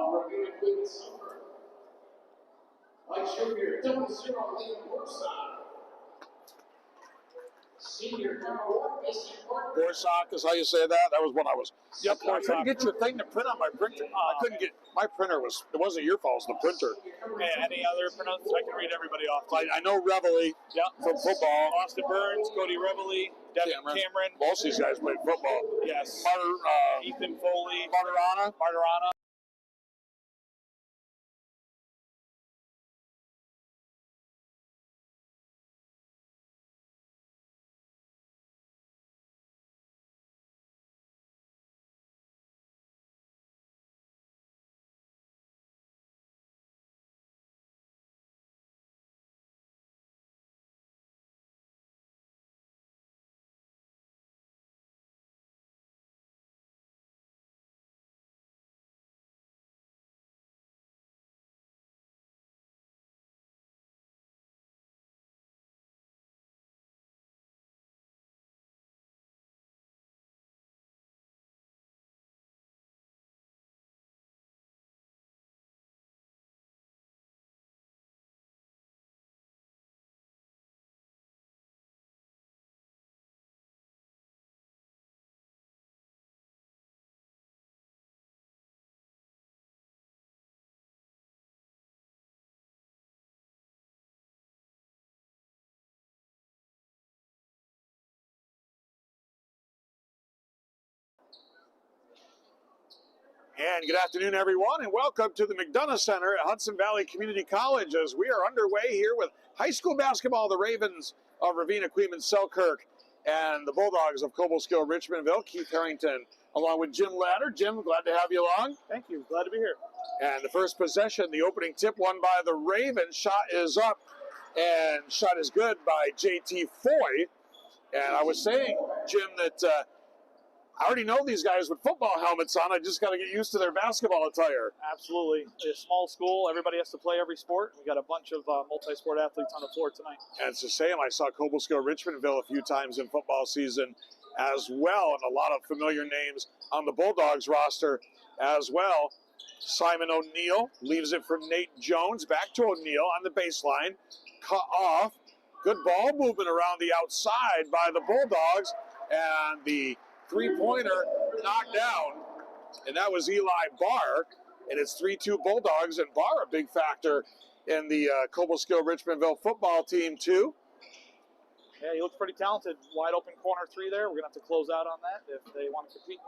Ravena-Coeymans-Selkirk. White shirt here, 0-0, Ravena-Coeymans-Selkirk. Senior number 1, Mason Parker. Borsock is how you say that? That was when I was. Yep, I couldn't get your thing to print on my printer. I couldn't get my printer was. It wasn't your fault. It was the printer. Okay, any other pronouns? I can read everybody off. I know Reveille. Yeah. From football. Austin Burns, Cody Reveille, Devin Cameron. Most of these guys played football. Yes. Ethan Foley. Martirana. And good afternoon, everyone, and welcome to the McDonough Center at Hudson Valley Community College as we are underway here with high school basketball, the Ravens of Ravena-Coeymans-Selkirk and the Bulldogs of Cobleskill-Richmondville. Keith Harrington along with Jim Ladder. Jim, glad to have you along. Thank you. Glad to be here. And the first possession, the opening tip won by the Ravens. Shot is up, and shot is good by J.T. Foy. And I was saying, Jim, that I already know these guys with football helmets on. I just got to get used to their basketball attire. Absolutely. It's a small school. Everybody has to play every sport. We got a bunch of multi-sport athletes on the floor tonight. And it's the same. I saw Cobleskill-Richmondville a few times in football season as well, and a lot of familiar names on the Bulldogs roster as well. Simon O'Neill leaves it for Nate Jones. Back to O'Neill on the baseline. Cut off. Good ball movement around the outside by the Bulldogs. And the three-pointer knocked down. And that was Eli Barr. And it's 3-2 Bulldogs. And Barr, a big factor in the Cobleskill-Richmondville football team, too. Yeah, he looks pretty talented. Wide open corner three there. We're going to have to close out on that if they want to compete.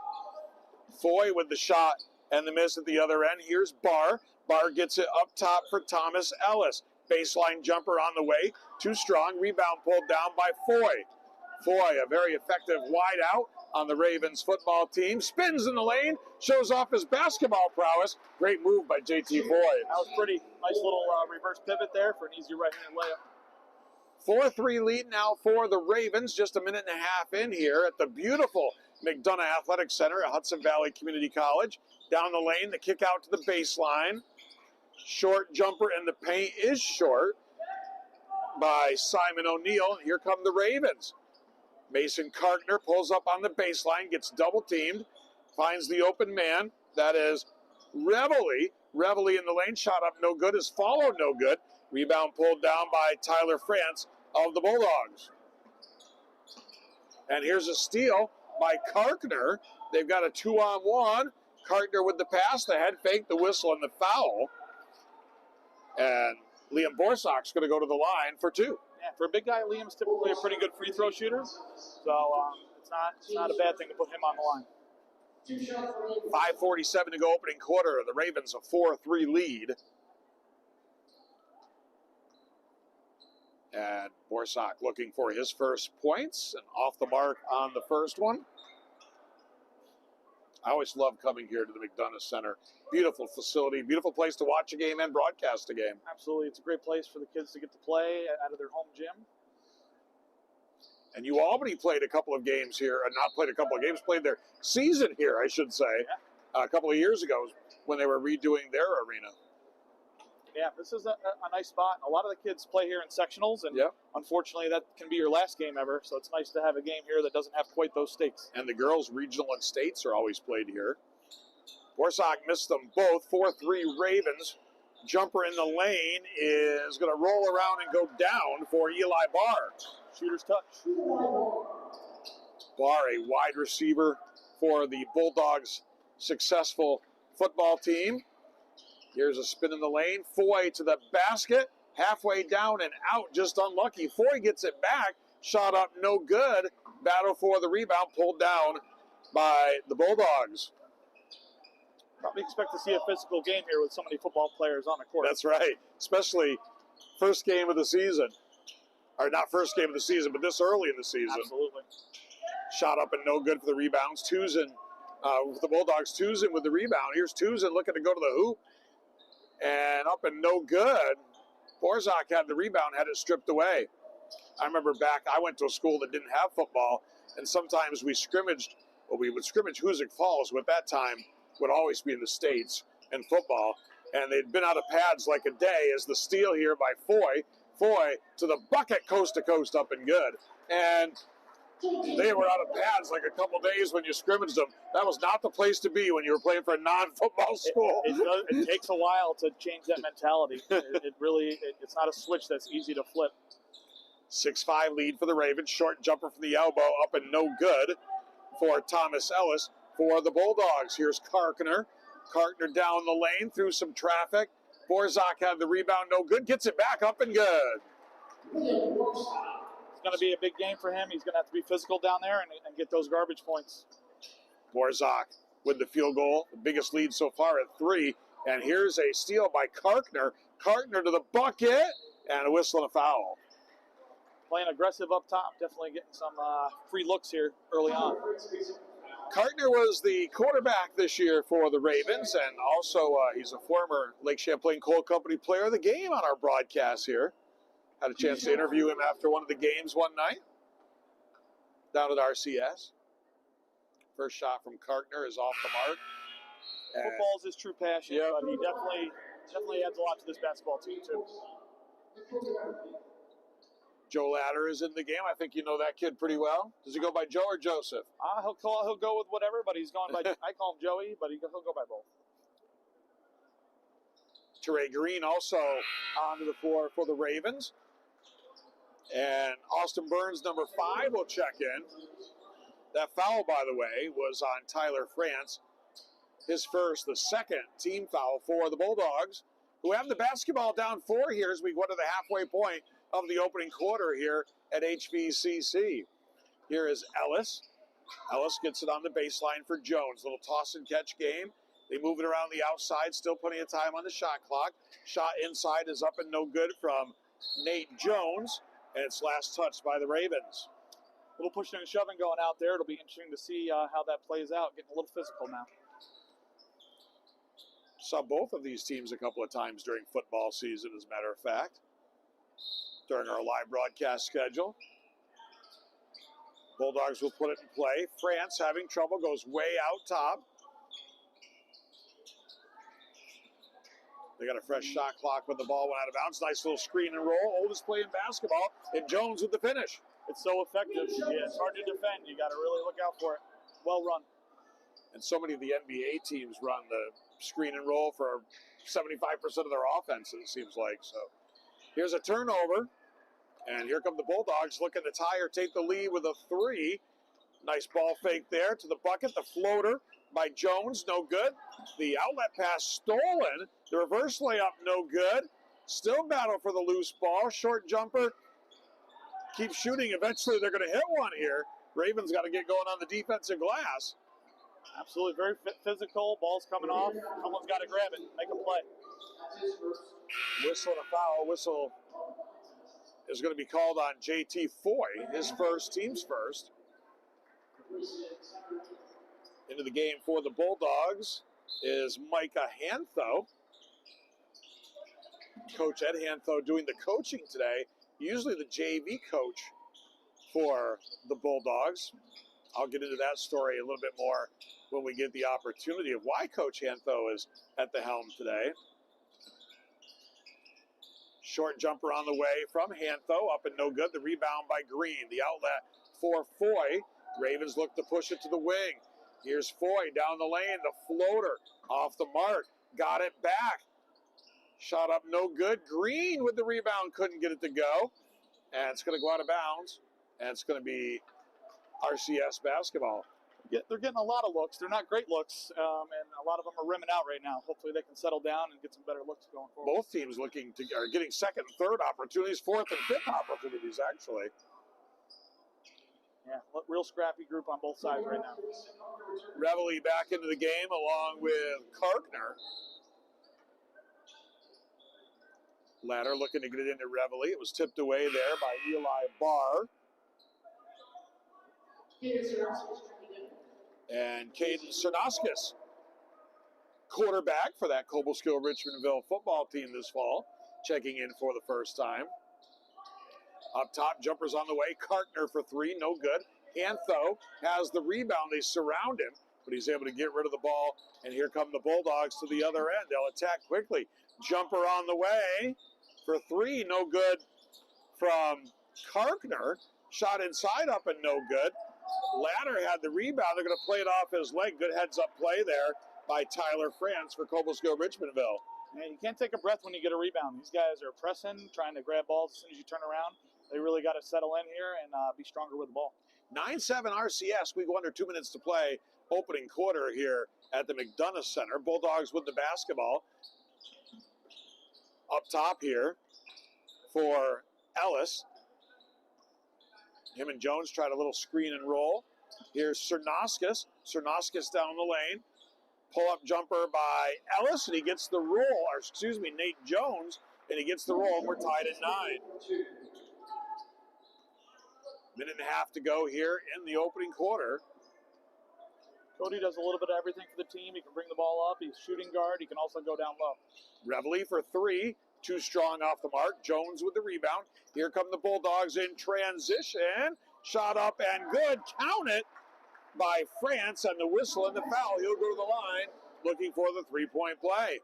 Foy with the shot and the miss at the other end. Here's Barr. Barr gets it up top for Thomas Ellis. Baseline jumper on the way. Too strong. Rebound pulled down by Foy. Foy, a very effective wide out on the Ravens football team. Spins in the lane. Shows off his basketball prowess. Great move by J.T. Foy. That was pretty. Nice little reverse pivot there for an easy right-handed layup. 4-3 lead now for the Ravens. Just a minute and a half in here at the beautiful McDonough Athletic Center at Hudson Valley Community College. Down the lane, the kick out to the baseline. Short jumper in the paint is short by Simon O'Neill. Here come the Ravens. Mason Kartner pulls up on the baseline, gets double teamed, finds the open man. That is Reveille. Reveille in the lane, shot up no good, is followed no good. Rebound pulled down by Tyler France of the Bulldogs. And here's a steal by Kartner. They've got a 2-on-1. Kartner with the pass, the head fake, the whistle, and the foul. And Liam Borsock's going to go to the line for two. Yeah, for a big guy, Liam's typically a pretty good free throw shooter. So it's not a bad thing to put him on the line. 5:47 to go opening quarter. The Ravens a 4-3 lead. And Borsock looking for his first points and off the mark on the first one. I always love coming here to the McDonough Center. Beautiful facility, beautiful place to watch a game and broadcast a game. Absolutely. It's a great place for the kids to get to play out of their home gym. And Albany played a couple of games here, not played a couple of games, played their season here, I should say, a couple of years ago when they were redoing their arena. Yeah, this is a nice spot. A lot of the kids play here in sectionals, and unfortunately that can be your last game ever, so it's nice to have a game here that doesn't have quite those stakes. And the girls' regional and states are always played here. Borsak missed them both. 4-3 Ravens. Jumper in the lane is going to roll around and go down for Eli Barr. Shooter's touch. Barr, a wide receiver for the Bulldogs' successful football team. Here's a spin in the lane. Foy to the basket. Halfway down and out, just unlucky. Foy gets it back. Shot up, no good. Battle for the rebound, pulled down by the Bulldogs. Probably expect to see a physical game here with so many football players on the court. That's right, especially first game of the season. Or not first game of the season, but this early in the season. Absolutely. Shot up and no good for the rebounds. Tuzin with the Bulldogs. Tuzin with the rebound. Here's Tuzin looking to go to the hoop. And up and no good. Borsak had the rebound, had it stripped away. I remember back, I went to a school that didn't have football, and sometimes we scrimmaged, well, we would scrimmage Hoosick Falls, who at that time would always be in the States in football, and they'd been out of pads like a day as the steal here by Foy. Foy to the bucket, coast to coast, up and good. And they were out of pads like a couple days when you scrimmaged them. That was not the place to be when you were playing for a non-football school. It takes a while to change that mentality. It's not a switch that's easy to flip. 6-5 lead for the Ravens. Short jumper from the elbow, up and no good for Thomas Ellis for the Bulldogs. Here's Karkner. Karkner down the lane through some traffic. Borsak had the rebound, no good. Gets it back, up and good. It's going to be a big game for him. He's going to have to be physical down there and get those garbage points. Borsak with the field goal, the biggest lead so far at 3. And here's a steal by Karkner. Karkner to the bucket, and a whistle and a foul. Playing aggressive up top, definitely getting some free looks here early on. Karkner was the quarterback this year for the Ravens, and also he's a former Lake Champlain Coal Company player of the game on our broadcast here. Had a chance to interview him after one of the games one night down at RCS. First shot from Karkner is off the mark. Football is his true passion, but he definitely adds a lot to this basketball team too. Joe Ladder is in the game. I think you know that kid pretty well. Does he go by Joe or Joseph? He'll go with whatever, but he's going by. I call him Joey, but he'll go by both. Teray Green also onto the floor for the Ravens. And Austin Burns, number 5, will check in. That foul, by the way, was on Tyler France. His first, the second team foul for the Bulldogs, who have the basketball down 4 here as we go to the halfway point of the opening quarter here at HVCC. Here is Ellis. Ellis gets it on the baseline for Jones. Little toss and catch game. They move it around the outside. Still plenty of time on the shot clock. Shot inside is up and no good from Nate Jones. And it's last touched by the Ravens. A little pushing and shoving going out there. It'll be interesting to see how that plays out. Getting a little physical now. Saw both of these teams a couple of times during football season, as a matter of fact, during our live broadcast schedule. Bulldogs will put it in play. France having trouble, goes way out top. They got a fresh shot clock when the ball went out of bounds. Nice little screen and roll. Oldest play in basketball, and Jones with the finish. It's so effective. Yeah, it's hard to defend. You got to really look out for it. Well run. And so many of the NBA teams run the screen and roll for 75% of their offenses, seems like. So here's a turnover. And here come the Bulldogs looking to tie or take the lead with a 3. Nice ball fake there to the bucket. The floater by Jones, no good. The outlet pass stolen. The reverse layup, no good. Still battle for the loose ball. Short jumper. Keep shooting. Eventually they're going to hit one here. Ravens got to get going on the defensive glass. Absolutely, very physical. Ball's coming off. Someone's got to grab it, make a play. Whistle and a foul. Whistle is going to be called on JT Foy, his first, team's first. Into the game for the Bulldogs is Micah Hantho. Coach Ed Hantho doing the coaching today. Usually the JV coach for the Bulldogs. I'll get into that story a little bit more when we get the opportunity of why Coach Hantho is at the helm today. Short jumper on the way from Hantho, up and no good. The rebound by Green. The outlet for Foy. Ravens look to push it to the wing. Here's Foy down the lane, the floater off the mark, got it back. Shot up no good. Green with the rebound, couldn't get it to go. And it's going to go out of bounds. And it's going to be RCS basketball. They're getting a lot of looks. They're not great looks, and a lot of them are rimming out right now. Hopefully they can settle down and get some better looks going forward. Both teams are getting second and third opportunities, fourth and fifth opportunities, actually. Yeah, real scrappy group on both sides right now. Reveille back into the game along with Karkner. Ladder looking to get it into Reveille. It was tipped away there by Eli Barr. And Caden Cernoskis, quarterback for that Cobleskill-Richmondville football team this fall, checking in for the first time. Up top, jumpers on the way. Karkner for three, no good. Antho has the rebound. They surround him, but he's able to get rid of the ball. And here come the Bulldogs to the other end. They'll attack quickly. Jumper on the way for three, no good from Karkner. Shot inside up and no good. Ladder had the rebound. They're going to play it off his leg. Good heads-up play there by Tyler France for Cobleskill-Richmondville. Man, you can't take a breath when you get a rebound. These guys are pressing, trying to grab balls as soon as you turn around. They really got to settle in here and be stronger with the ball. 9-7 RCS. We go under 2 minutes to play. Opening quarter here at the McDonough Center. Bulldogs with the basketball. Up top here for Ellis. Him and Jones tried a little screen and roll. Here's Cernoskis. Cernoskis down the lane. Pull-up jumper by Ellis, and he gets the roll. Or, excuse me, Nate Jones, and he gets the roll, and we're tied at 9. Minute and a half to go here in the opening quarter. Cody does a little bit of everything for the team. He can bring the ball up. He's shooting guard. He can also go down low. Reveille for three. Too strong off the mark. Jones with the rebound. Here come the Bulldogs in transition. Shot up and good. Count it by France, and the whistle and the foul. He'll go to the line looking for the three-point play.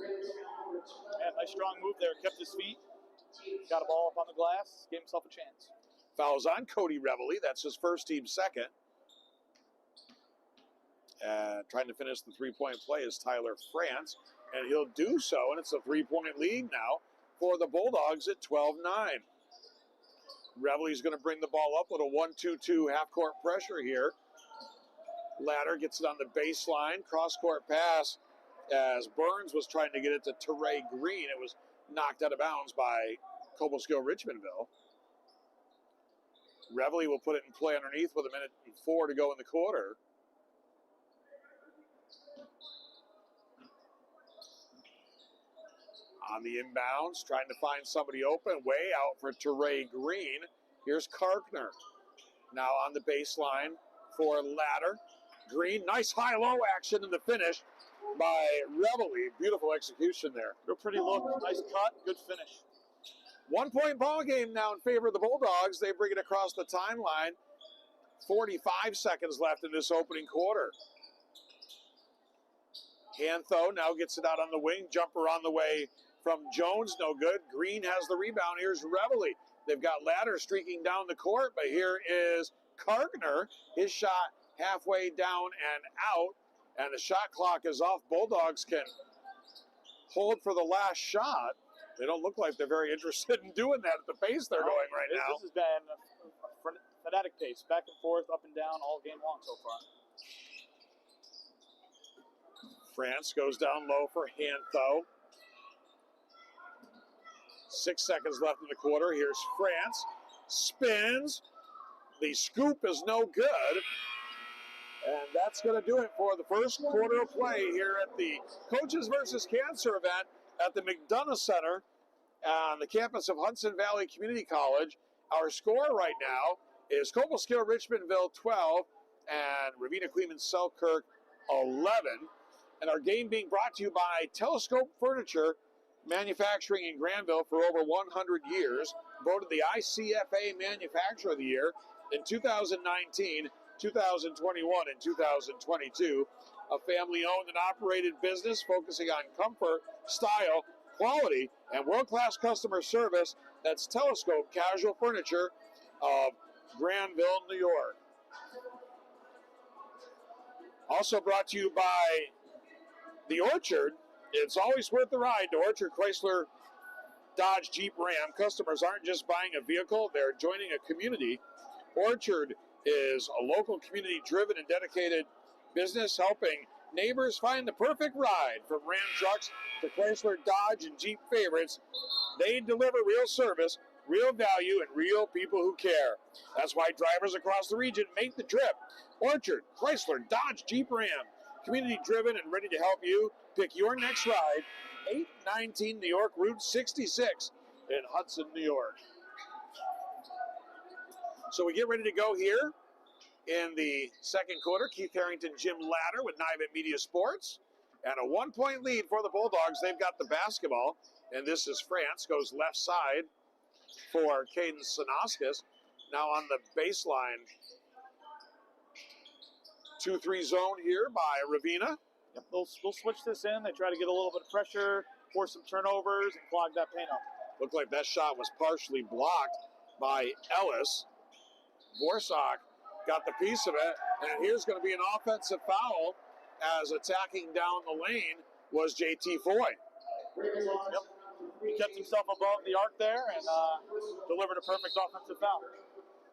Yeah, nice strong move there. Kept his feet. Got a ball up on the glass. Gave himself a chance. Fouls on Cody Reveille. That's his first team second. Trying to finish the three-point play is Tyler France, and he'll do so, and it's a three-point lead now for the Bulldogs at 12-9. Reveille's going to bring the ball up with a 1-2-2 half-court pressure here. Ladder gets it on the baseline. Cross-court pass as Burns was trying to get it to Teray Green. It was knocked out of bounds by Cobleskill-Richmondville. Reveille will put it in play underneath with 1:04 to go in the quarter. On the inbounds, trying to find somebody open. Way out for Teray Green. Here's Karkner. Now on the baseline for Ladder. Green, nice high-low action in the finish by Reveille. Beautiful execution there. Real pretty look. Nice cut. Good finish. 1-point ball game now in favor of the Bulldogs. They bring it across the timeline. 45 seconds left in this opening quarter. Antho now gets it out on the wing. Jumper on the way from Jones, no good. Green has the rebound. Here's Reveille. They've got Ladder streaking down the court, but here is Karkner. His shot halfway down and out, and the shot clock is off. Bulldogs can hold for the last shot. They don't look like they're very interested in doing that at the pace they're going right now. This has been a frenetic pace, back and forth, up and down all game long so far. France goes down low for Antho. 6 seconds left in the quarter. Here's France. Spins. The scoop is no good. And that's going to do it for the first quarter of play here at the Coaches versus Cancer event at the McDonough Center on the campus of Hudson Valley Community College. Our score right now is Cobleskill-Richmondville 12 and Ravena-Coeymans-Selkirk 11. And our game being brought to you by Telescope Furniture Manufacturing in Granville for over 100 years. Voted the ICFA Manufacturer of the Year in 2019, 2021, and 2022. A family-owned and operated business focusing on comfort, style, quality, and world-class customer service. That's Telescope Casual Furniture of Granville, New York. Also brought to you by the Orchard. It's always worth the ride to Orchard Chrysler Dodge Jeep Ram. Customers aren't just buying a vehicle, they're joining a community. Orchard is a local community-driven and dedicated business helping neighbors find the perfect ride. From Ram trucks to Chrysler, Dodge, and Jeep favorites, they deliver real service, real value, and real people who care. That's why drivers across the region make the trip. Orchard, Chrysler, Dodge, Jeep, Ram. Community-driven and ready to help you pick your next ride. 819 New York Route 66 in Hudson, New York. So we get ready to go here in the second quarter. Keith Harrington, Jim Latter with Nivett Media Sports. And a 1-point lead for the Bulldogs. They've got the basketball. And this is France. Goes left side for Caden Sanauskas. Now on the baseline. 2-3 zone here by Ravena. Yep, they'll switch this in. They try to get a little bit of pressure, force some turnovers, and clog that paint up. Looked like that shot was partially blocked by Ellis. Borsak got the piece of it, and here's going to be an offensive foul as attacking down the lane was JT Foy. Yep. He kept himself above the arc there and delivered a perfect offensive foul.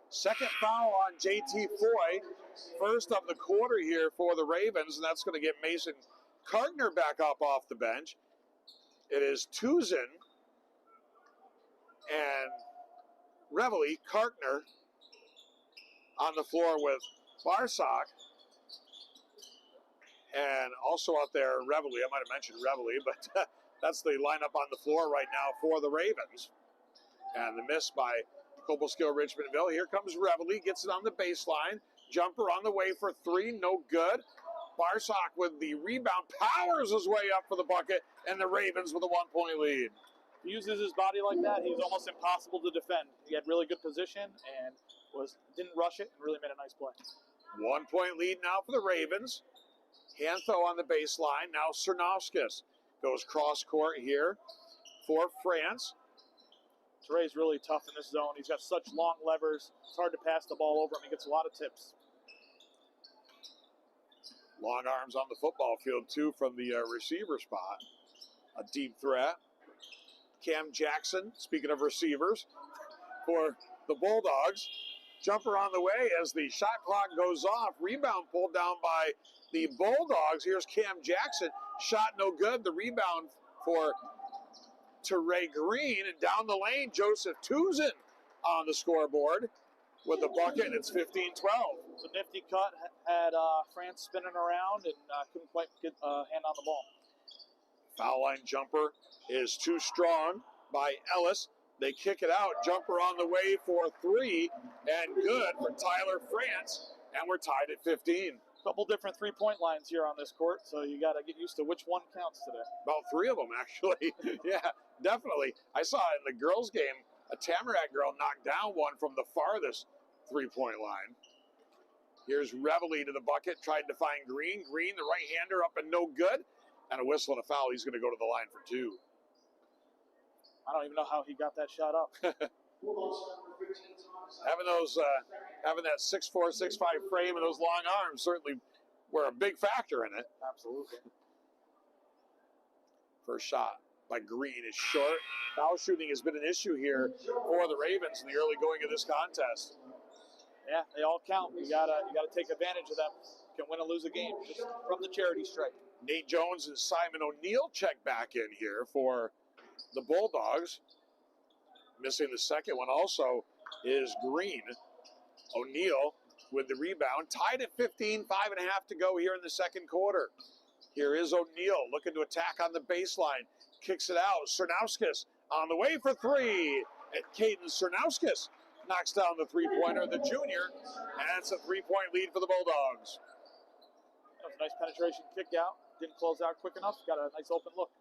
Second foul on JT Foy. First of the quarter here for the Ravens, and that's going to get Mason Kartner back up off the bench. It is Tuzin and Reveille, Kartner on the floor with Barsak. And also out there, Reveille. I might have mentioned Reveille, but that's the lineup on the floor right now for the Ravens. And the miss by Cobleskill-Richmondville. Here comes Reveille, gets it on the baseline. Jumper on the way for three, no good. Barsak with the rebound, powers his way up for the bucket, and the Ravens with a 1-point lead. He uses his body like that, he's almost impossible to defend. He had really good position and didn't rush it and really made a nice play. 1-point lead now for the Ravens. Hantho on the baseline. Now Cernovskis goes cross court here for France. Teray's really tough in this zone. He's got such long levers. It's hard to pass the ball over him. He gets a lot of tips. Long arms on the football field, too, from the receiver spot. A deep threat. Cam Jackson, speaking of receivers, for the Bulldogs. Jumper on the way as the shot clock goes off. Rebound pulled down by the Bulldogs. Here's Cam Jackson. Shot no good. The rebound for Teray Green, and down the lane, Joseph Tuzin on the scoreboard with the bucket, and it's 15-12. It's a nifty cut, had France spinning around and couldn't quite get a hand on the ball. Foul line jumper is too strong by Ellis. They kick it out. Jumper on the way for three, and good for Tyler France, and we're tied at 15. Couple different three-point lines here on this court, so you got to get used to which one counts today. About three of them, actually. Yeah, definitely. I saw in the girls' game, a Tamarack girl knocked down one from the farthest three-point line. Here's Reveille to the bucket, tried to find Green. Green, the right-hander, up and no good. And a whistle and a foul. He's going to go to the line for two. I don't even know how he got that shot up. Having that 6'4", 6'5" frame and those long arms certainly were a big factor in it. Absolutely. First shot by Green is short. Foul shooting has been an issue here for the Ravens in the early going of this contest. Yeah, they all count. You gotta take advantage of them. Can win or lose a game just from the charity stripe. Nate Jones and Simon O'Neill check back in here for the Bulldogs. Missing the second one also is Green. O'Neill with the rebound. Tied at 15, 5.5 to go here in the second quarter. Here is O'Neill looking to attack on the baseline. Kicks it out. Cernovskis on the way for three. And Caden Cernovskis knocks down the three-pointer, the junior. And it's a 3-point lead for the Bulldogs. That was a nice penetration kick out. Didn't close out quick enough. Got a nice open look.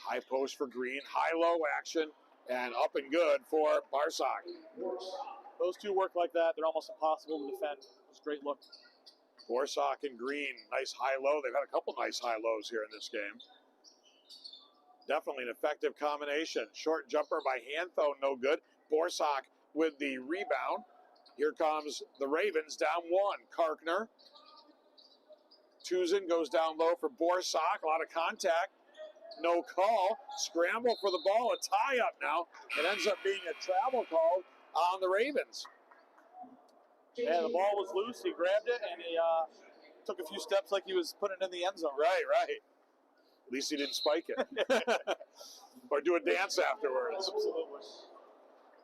High post for Green. High-low action. And up and good for Barsak. Those two work like that. They're almost impossible to defend. It's a great look. Borsak and Green, nice high-low. They've had a couple nice high-lows here in this game. Definitely an effective combination. Short jumper by Hantho, no good. Borsak with the rebound. Here comes the Ravens down one. Karkner Tuzin goes down low for Borsak. A lot of contact. No call. Scramble for the ball. A tie-up now. It ends up being a travel call on the Ravens. Yeah, the ball was loose. He grabbed it, and he took a few steps like he was putting it in the end zone. Right. At least he didn't spike it. Or do a dance afterwards. Absolutely.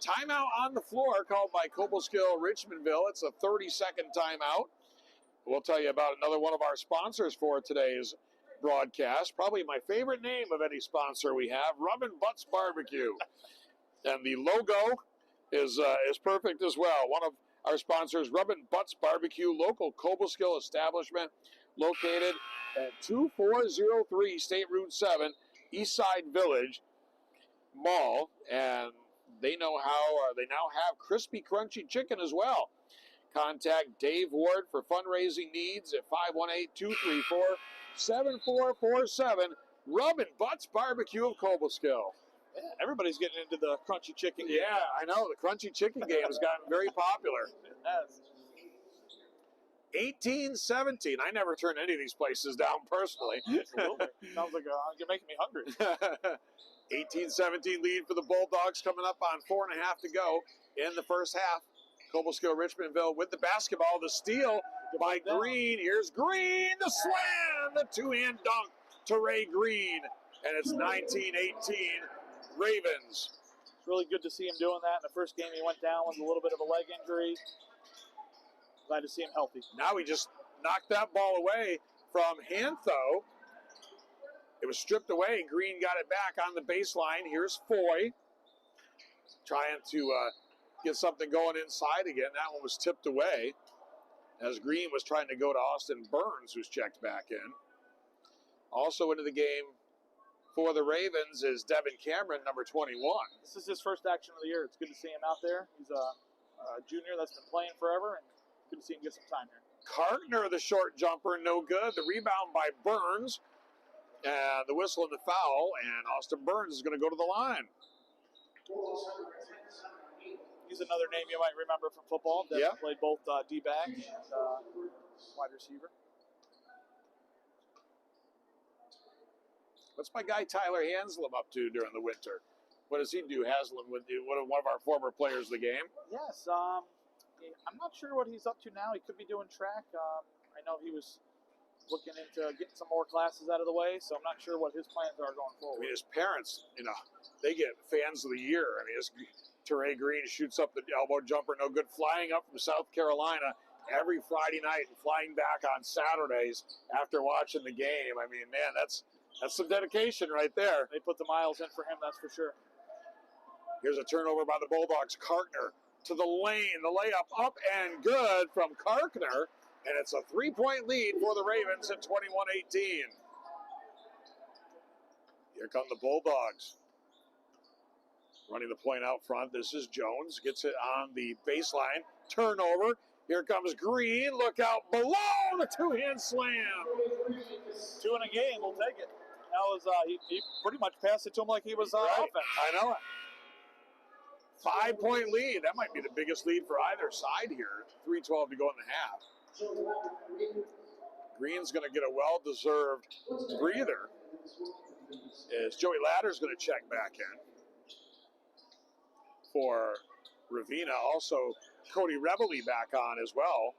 Timeout on the floor called by Cobleskill-Richmondville. It's a 30-second timeout. We'll tell you about another one of our sponsors for today's broadcast. Probably my favorite name of any sponsor we have, Rub and Butts Barbecue. And the logo is perfect as well. One of our sponsors, Rub and Butts Barbecue, local Cobleskill establishment located at 2403 State Route 7, Eastside Village Mall. And they know how, they now have crispy, crunchy chicken as well. Contact Dave Ward for fundraising needs at 518-234-7447. Rub and Butts Barbecue of Cobleskill. Yeah, everybody's getting into the crunchy chicken game. Yeah, I know. The crunchy chicken game has gotten very popular. It has. 18-17. I never turn any of these places down personally. Absolutely. Sounds like you're making me hungry. 18-17 lead for the Bulldogs coming up on 4.5 to go in the first half. Cobleskill-Richmondville with the basketball. The steal by Green. Here's Green. The slam. The two-hand dunk to Ray Green. And it's 19-18 Ravens. It's really good to see him doing that. In the first game, he went down with a little bit of a leg injury. Glad to see him healthy. Now he just knocked that ball away from Hantho. It was stripped away. Green got it back on the baseline. Here's Foy trying to get something going inside again. That one was tipped away as Green was trying to go to Austin Burns, who's checked back in. Also into the game for the Ravens is Devin Cameron, number 21. This is his first action of the year. It's good to see him out there. He's a junior that's been playing forever, and good to see him get some time here. Kartner, the short jumper, no good. The rebound by Burns, and the whistle and the foul, and Austin Burns is going to go to the line. He's another name you might remember from football. That Yeah. Played both D-back and wide receiver. What's my guy Tyler Haslam up to during the winter? What does he do? Haslam, one of our former players of the game. Yes, I'm not sure what he's up to now. He could be doing track. I know he was looking into getting some more classes out of the way, so I'm not sure what his plans are going I forward. mean, his parents, they get fans of the year. I mean, Teray Green shoots up the elbow jumper, no good, flying up from South Carolina every Friday night and flying back on Saturdays after watching the game. I mean, man, that's some dedication right there. They put the miles in for him, that's for sure. Here's a turnover by the Bulldogs. Kartner to the lane. The layup up and good from Kartner. And it's a 3-point lead for the Ravens at 21-18. Here come the Bulldogs. Running the point out front. This is Jones. Gets it on the baseline. Turnover. Here comes Green. Look out below. The two-hand slam. 2 in a game, we'll take it. That was he pretty much passed it to him like he was Right. offense. I know it. 5-point lead. That might be the biggest lead for either side here. 3:12 to go in the half. Green's going to get a well-deserved breather as Joey Ladder's going to check back in for Ravena. Also, Cody Reveley back on as well,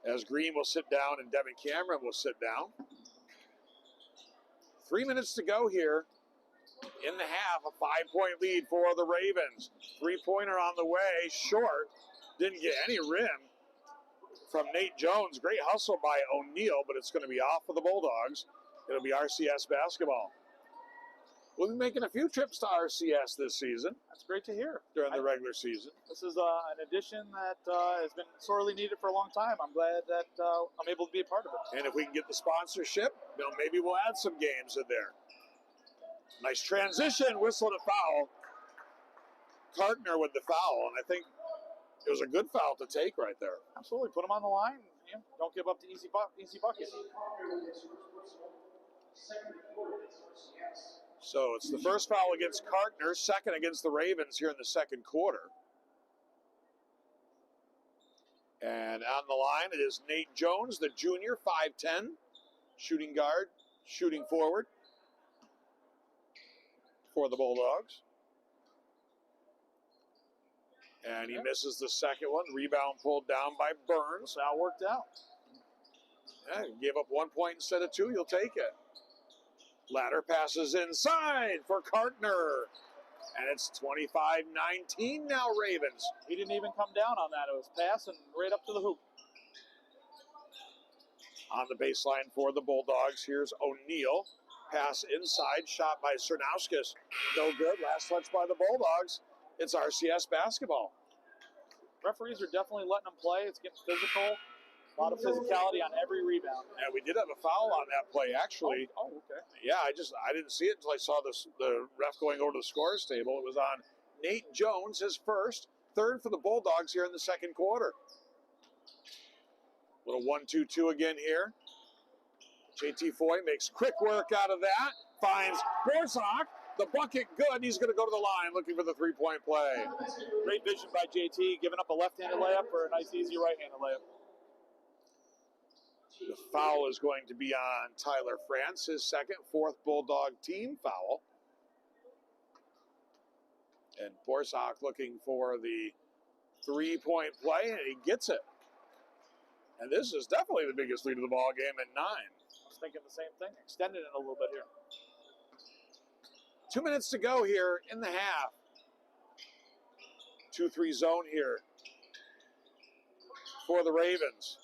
as Green will sit down and Devin Cameron will sit down. 3 minutes to go here in the half. A 5-point lead for the Ravens. 3-pointer on the way, short. Didn't get any rim from Nate Jones. Great hustle by O'Neal, but it's going to be off for the Bulldogs. It'll be RCS basketball. We'll be making a few trips to RCS this season That's great to hear. during the regular season. This is an addition that has been sorely needed for a long time. I'm glad that I'm able to be a part of it. And if we can get the sponsorship, maybe we'll add some games in there. Nice transition, whistle to foul. Kartner with the foul, and I think it was a good foul to take right there. Absolutely. Put him on the line. Don't give up the easy bucket. So it's the first foul against Kartner, second against the Ravens here in the second quarter. And on the line, it is Nate Jones, the junior, 5'10", shooting guard, shooting forward for the Bulldogs. And he misses the second one. Rebound pulled down by Burns. That worked out. Yeah, gave up 1 point instead of 2. You'll take it. Ladder passes inside for Kartner. And it's 25-19 now, Ravens. He didn't even come down on that. It was passing right up to the hoop. On the baseline for the Bulldogs, here's O'Neal. Pass inside, shot by Cernauskas. No good. Last touch by the Bulldogs. It's RCS basketball. Referees are definitely letting them play. It's getting physical. A lot of physicality on every rebound. And we did have a foul on that play, actually. Oh, okay. Yeah, I didn't see it until I saw the ref going over to the scores table. It was on Nate Jones, his first, third for the Bulldogs here in the second quarter. Little 1-2-2 again here. JT Foy makes quick work out of that. Finds Borsak. The bucket good. He's going to go to the line looking for the three-point play. Great vision by JT, giving up a left-handed layup for a nice, easy right-handed layup. The foul is going to be on Tyler France, his second, fourth Bulldog team foul. And Borsak looking for the three-point play, and he gets it. And this is definitely the biggest lead of the ball game at 9. I was thinking the same thing, extending it a little bit here. 2 minutes to go here in the half. 2-3 zone here for the Ravens.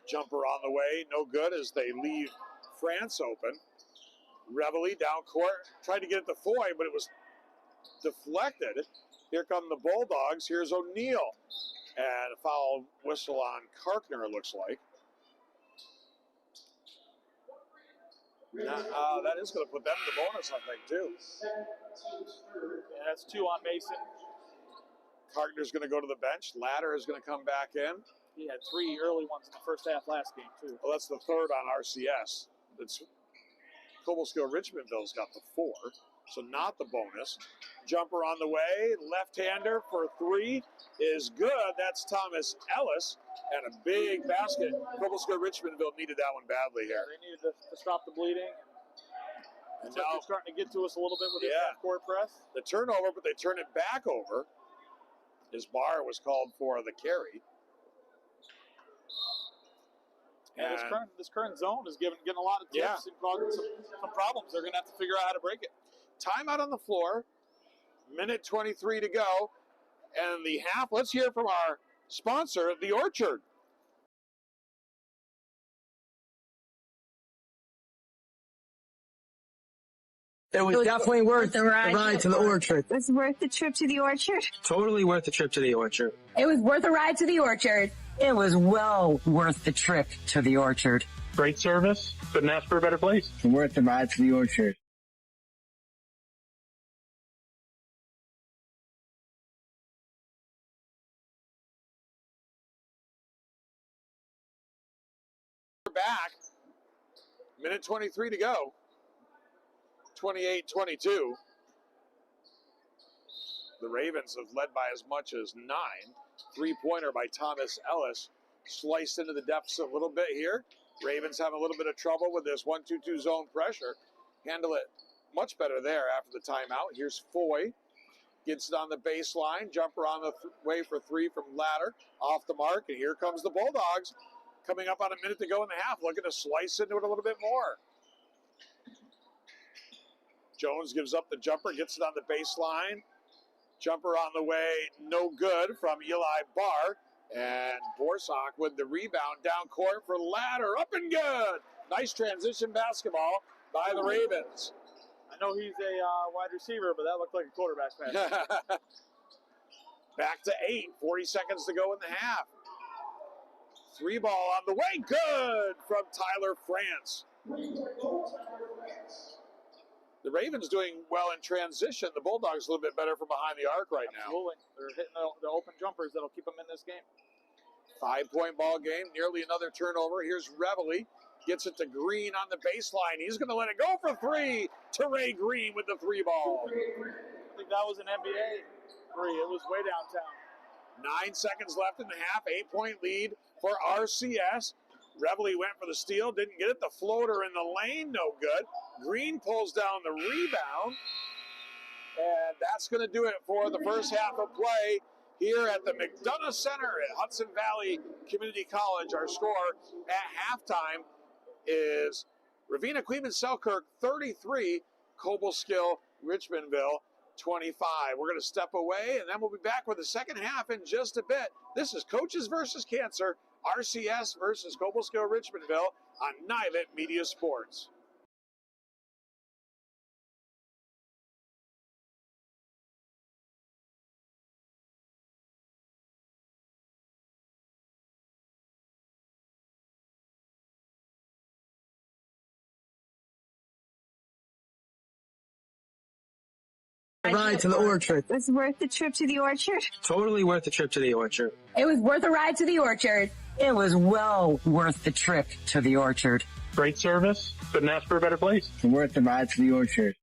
Jumper on the way, no good as they leave France open. Reveille down court, tried to get it to Foy, but it was deflected. Here come the Bulldogs. Here's O'Neal. And a foul whistle on Karkner, it looks like. That is going to put them in the bonus, I think, too. Yeah, that's 2 on Mason. Karkner's going to go to the bench. Ladder is going to come back in. He had 3 early ones in the first half last game, too. Well, that's the third on RCS. It's Cobleskill-Richmondville's got the 4, so not the bonus. Jumper on the way. Left-hander for 3 is good. That's Thomas Ellis. And a big basket. Cobleskill-Richmondville needed that one badly here. They needed to stop the bleeding. And So now they're starting to get to us a little bit with Yeah. the court press. the turnover, but they turn it back over. His bar was called for the carry. And this current zone is getting a lot of tips and causing some problems. They're going to have to figure out how to break it. Timeout on the floor. Minute 23 to go. And the half, let's hear from our sponsor, The Orchard. It was definitely worth the ride to the orchard. It was worth the trip to the orchard. Totally worth the trip to the orchard. It was worth a ride to the orchard. It was well worth the trip to the orchard. Great service. Couldn't ask for a better place. Worth the ride to the orchard. We're back. Minute 23 to go. 28-22. The Ravens have led by as much as 9. Three-pointer by Thomas Ellis. Sliced into the deficit a little bit here. Ravens have a little bit of trouble with this 1-2-2 zone pressure. Handle it much better there after the timeout. Here's Foy. Gets it on the baseline. Jumper on the way for 3 from Ladder. Off the mark. And here comes the Bulldogs. Coming up on a minute to go in the half. Looking to slice into it a little bit more. Jones gives up the jumper. Gets it on the baseline. Jumper on the way. No good from Eli Barr. And Borsak with the rebound down court for Ladder. Up and good. Nice transition basketball by the Ravens. I know he's a wide receiver, but that looked like a quarterback pass. Back to 8. 40 seconds to go in the half. 3 ball on the way. Good from Tyler France. The Ravens doing well in transition. The Bulldogs a little bit better from behind the arc right now. Absolutely. They're hitting the open jumpers that'll keep them in this game. 5-point ball game. Nearly another turnover. Here's Reveille. Gets it to Green on the baseline. He's going to let it go for 3. Teray Green with the 3 ball. I think that was an NBA 3. It was way downtown. 9 seconds left in the half. 8-point lead for RCS. Reveley went for the steal, didn't get it. The floater in the lane, no good. Green pulls down the rebound. And that's going to do it for the first half of play here at the McDonough Center at Hudson Valley Community College. Our score at halftime is Ravena-Coeymans-Selkirk 33, Cobleskill-Richmondville 25. We're going to step away, and then we'll be back with the second half in just a bit. This is Coaches versus Cancer, RCS versus Cobleskill-Richmondville on Nivett Media Sports. Ride to the orchard. It was worth the trip to the orchard. Totally worth the trip to the orchard. It was worth a ride to the orchard. It was well worth the trip to the orchard. Great service. Couldn't ask for a better place. Worth the ride to the orchard.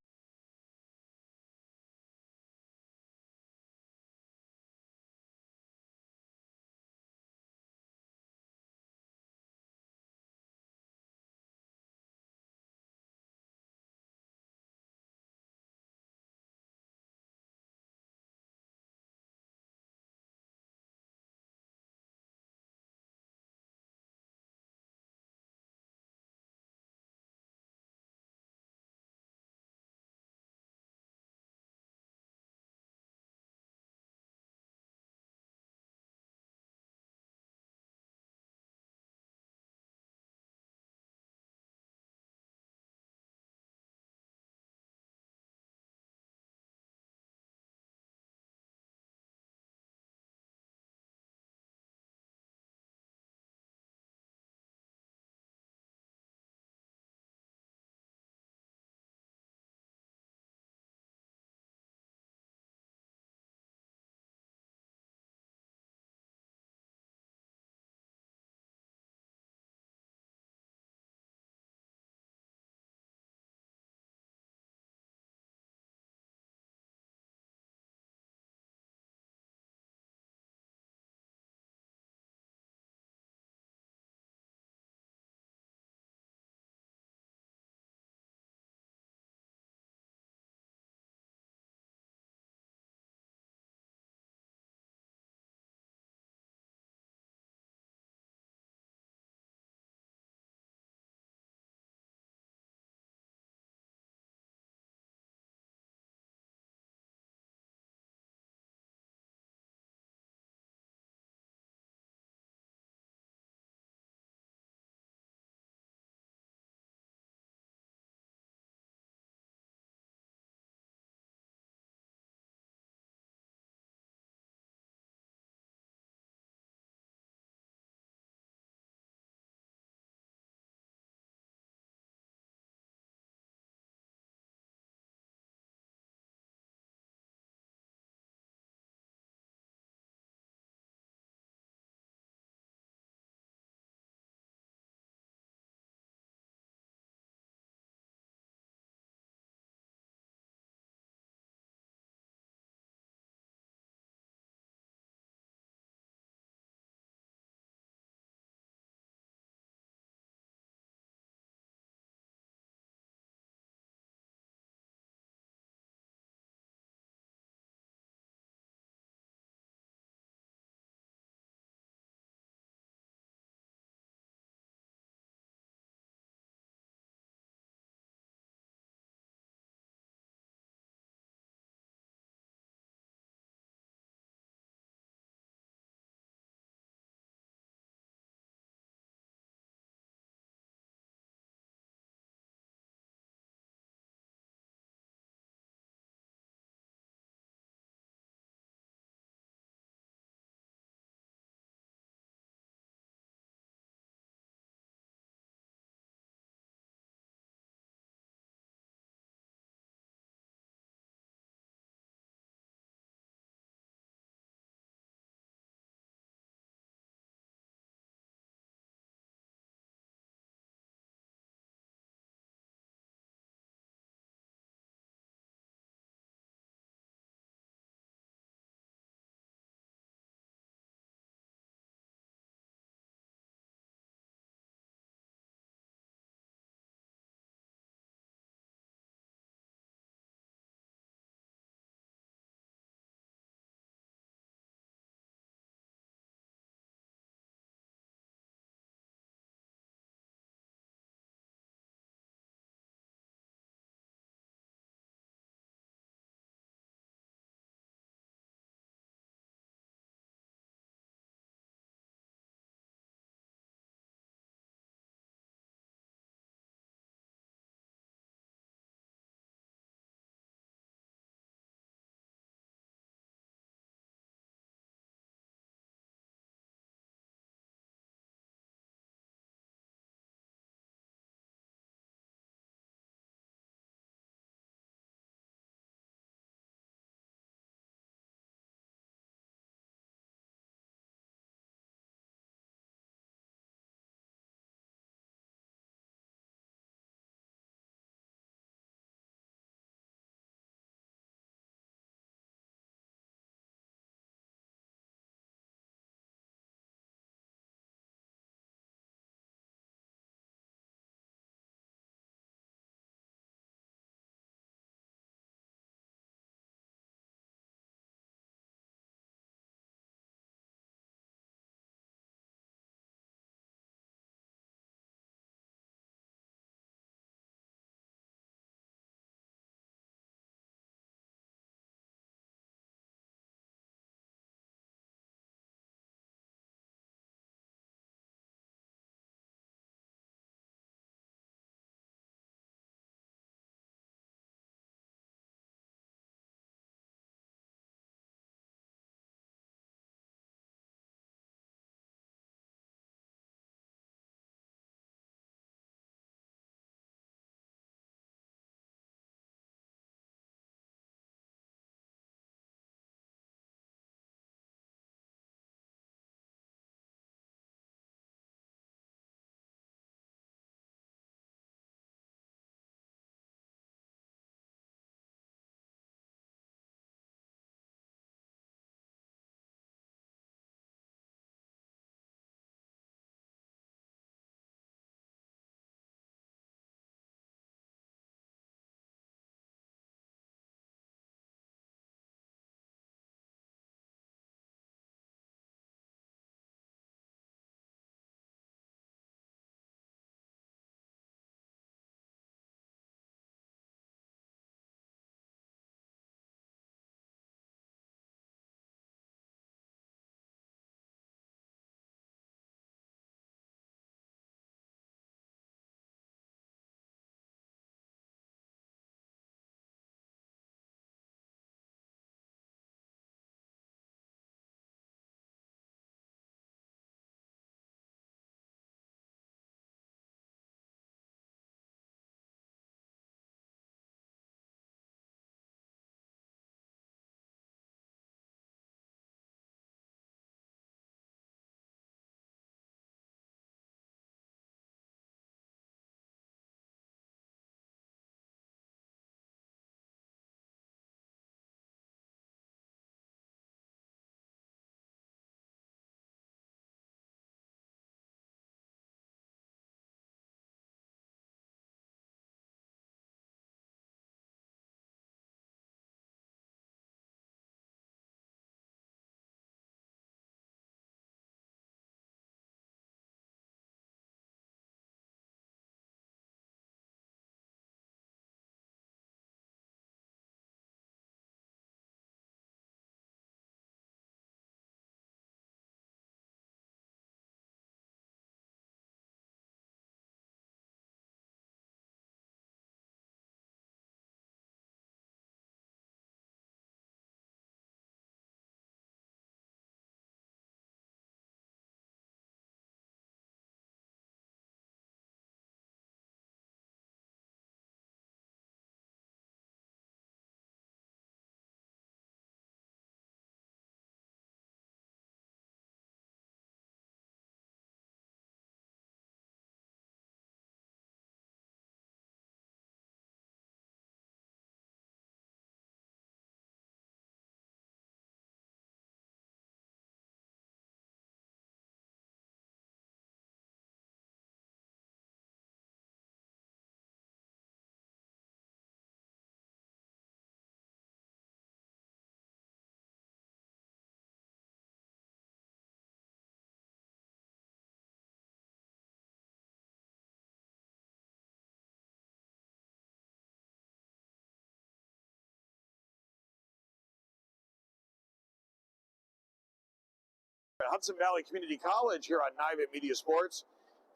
At Hudson Valley Community College here on Nivett Media Sports.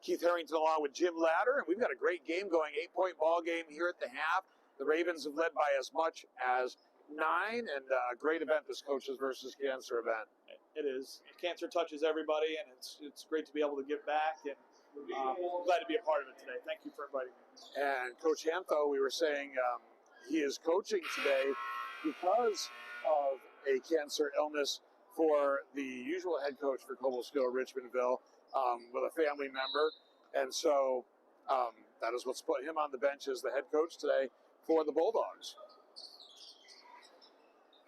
Keith Harrington along with Jim Latter, and we've got a great game going, 8-point ball game here at the half. The Ravens have led by as much as 9, and a great event, this Coaches versus Cancer event. It is. Cancer touches everybody, and it's great to be able to give back, and glad to be a part of it today. Thank you for inviting me. And Coach Hantho, we were saying he is coaching today because of a cancer illness for the usual head coach for Cobleskill-Richmondville with a family member. And so that is what's put him on the bench as the head coach today for the Bulldogs.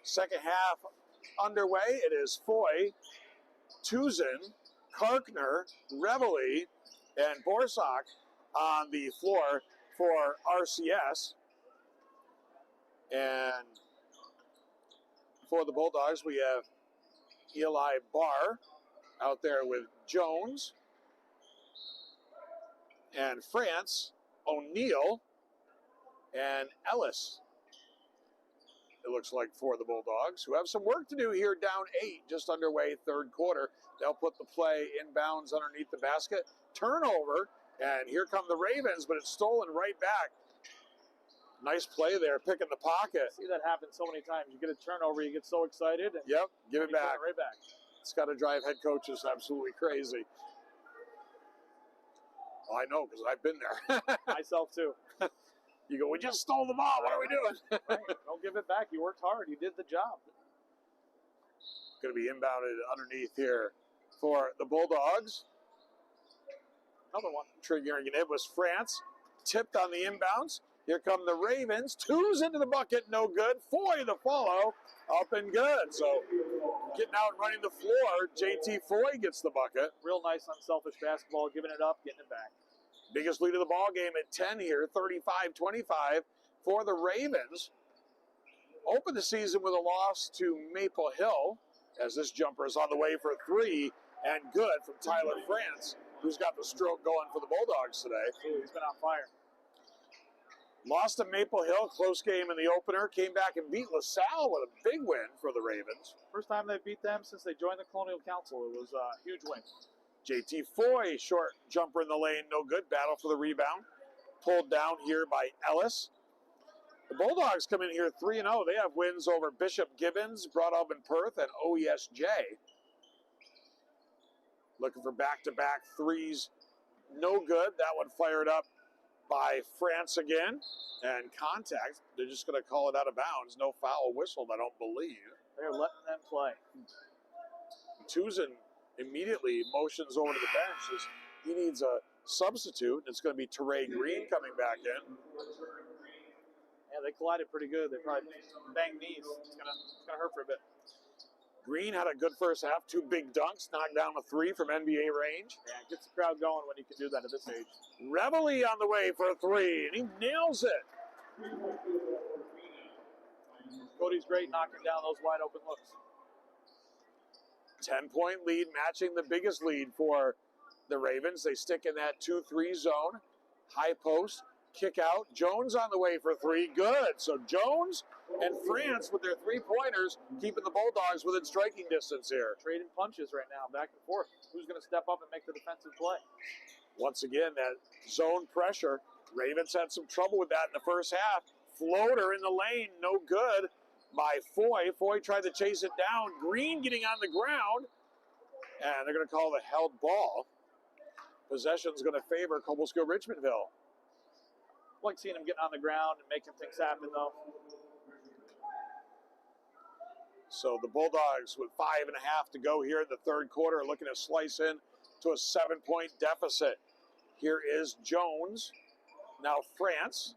Second half underway. It is Foy, Tuzin, Karkner, Reveille, and Borsak on the floor for RCS. And for the Bulldogs, we have Eli Barr out there with Jones and France, O'Neill, and Ellis. It looks like for the Bulldogs, who have some work to do here, down 8, just underway, third quarter. They'll put the play inbounds underneath the basket. Turnover, and here come the Ravens, but it's stolen right back. Nice play there, picking the pocket. See that happen so many times. You get a turnover, you get so excited. And yep, give it back. Right back. It's got to drive head coaches absolutely crazy. Well, I know, because I've been there. Myself, too. You go, we just stole the ball. What are we doing? Right. Don't give it back. You worked hard. You did the job. Going to be inbounded underneath here for the Bulldogs. Another one. Triggering it was France. Tipped on the inbounds. Here come the Ravens. 2's into the bucket. No good. Foy the follow. Up and good. So getting out and running the floor. JT Foy gets the bucket. Real nice, unselfish basketball. Giving it up, getting it back. Biggest lead of the ball game at 10 here. 35-25 for the Ravens. Open the season with a loss to Maple Hill, as this jumper is on the way for 3 and good from Tyler France, who's got the stroke going for the Bulldogs today. He's been on fire. Lost to Maple Hill, close game in the opener. Came back and beat LaSalle with a big win for the Ravens. First time they beat them since they joined the Colonial Council. It was a huge win. JT Foy, short jumper in the lane, no good. Battle for the rebound. Pulled down here by Ellis. The Bulldogs come in here 3-0. They have wins over Bishop Gibbons, Broadalb and Perth, and OESJ. Looking for back-to-back threes. No good. That one fired up by France again. And contact. They're just going to call it out of bounds. No foul whistled, I don't believe. They're letting them play. Tuzin immediately motions over to the bench as he needs a substitute. It's going to be Teray Green coming back in. Yeah, they collided pretty good. They probably banged knees. It's gonna hurt for a bit. Green had a good first half. 2 big dunks, knocked down a 3 from NBA range. Yeah, it gets the crowd going when you can do that at this age. Reveille on the way for a 3, and he nails it. Cody's great knocking down those wide open looks. 10-point lead, matching the biggest lead for the Ravens. They stick in that 2-3 zone. High post, kick out. Jones on the way for 3. Good. So Jones and France with their 3-pointers, keeping the Bulldogs within striking distance here. Trading punches right now, back and forth. Who's going to step up and make the defensive play? Once again, that zone pressure. Ravens had some trouble with that in the first half. Floater in the lane, no good by Foy. Foy tried to chase it down. Green getting on the ground. And they're going to call the held ball. Possession's going to favor Cobleskill-Richmondville. I like seeing him getting on the ground and making things happen, though. So the Bulldogs with 5.5 to go here in the third quarter are looking to slice in to a 7-point deficit. Here is Jones. Now France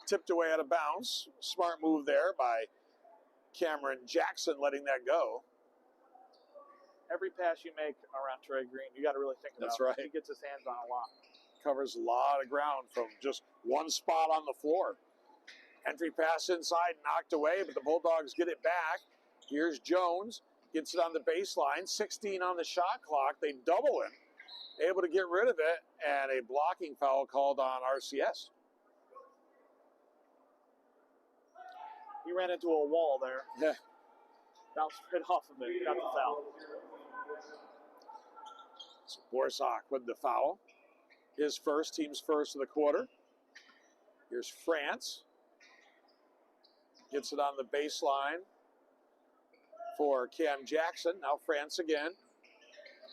tipped away out of bounds. Smart move there by Cameron Jackson, letting that go. Every pass you make around Trey Green, you got to really think about. That's right. He gets his hands on a lot. Covers a lot of ground from just one spot on the floor. Entry pass inside, knocked away, but the Bulldogs get it back. Here's Jones, gets it on the baseline, 16 on the shot clock. They double him, able to get rid of it, and a blocking foul called on RCS. He ran into a wall there. Yeah. Bounced right off of it, got the foul. So Borsak with the foul. His first, team's first of the quarter. Here's France. Gets it on the baseline for Cam Jackson. Now France again.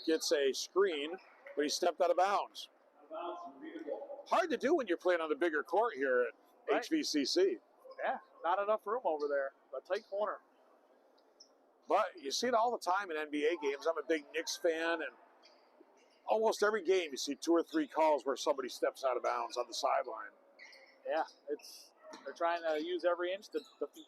Gets a screen, but he stepped out of bounds. Hard to do when you're playing on the bigger court here at Right. HVCC. Yeah, not enough room over there. A tight corner. But you see it all the time in NBA games. I'm a big Knicks fan, and almost every game you see 2 or 3 calls where somebody steps out of bounds on the sideline. Yeah, they're trying to use every inch. The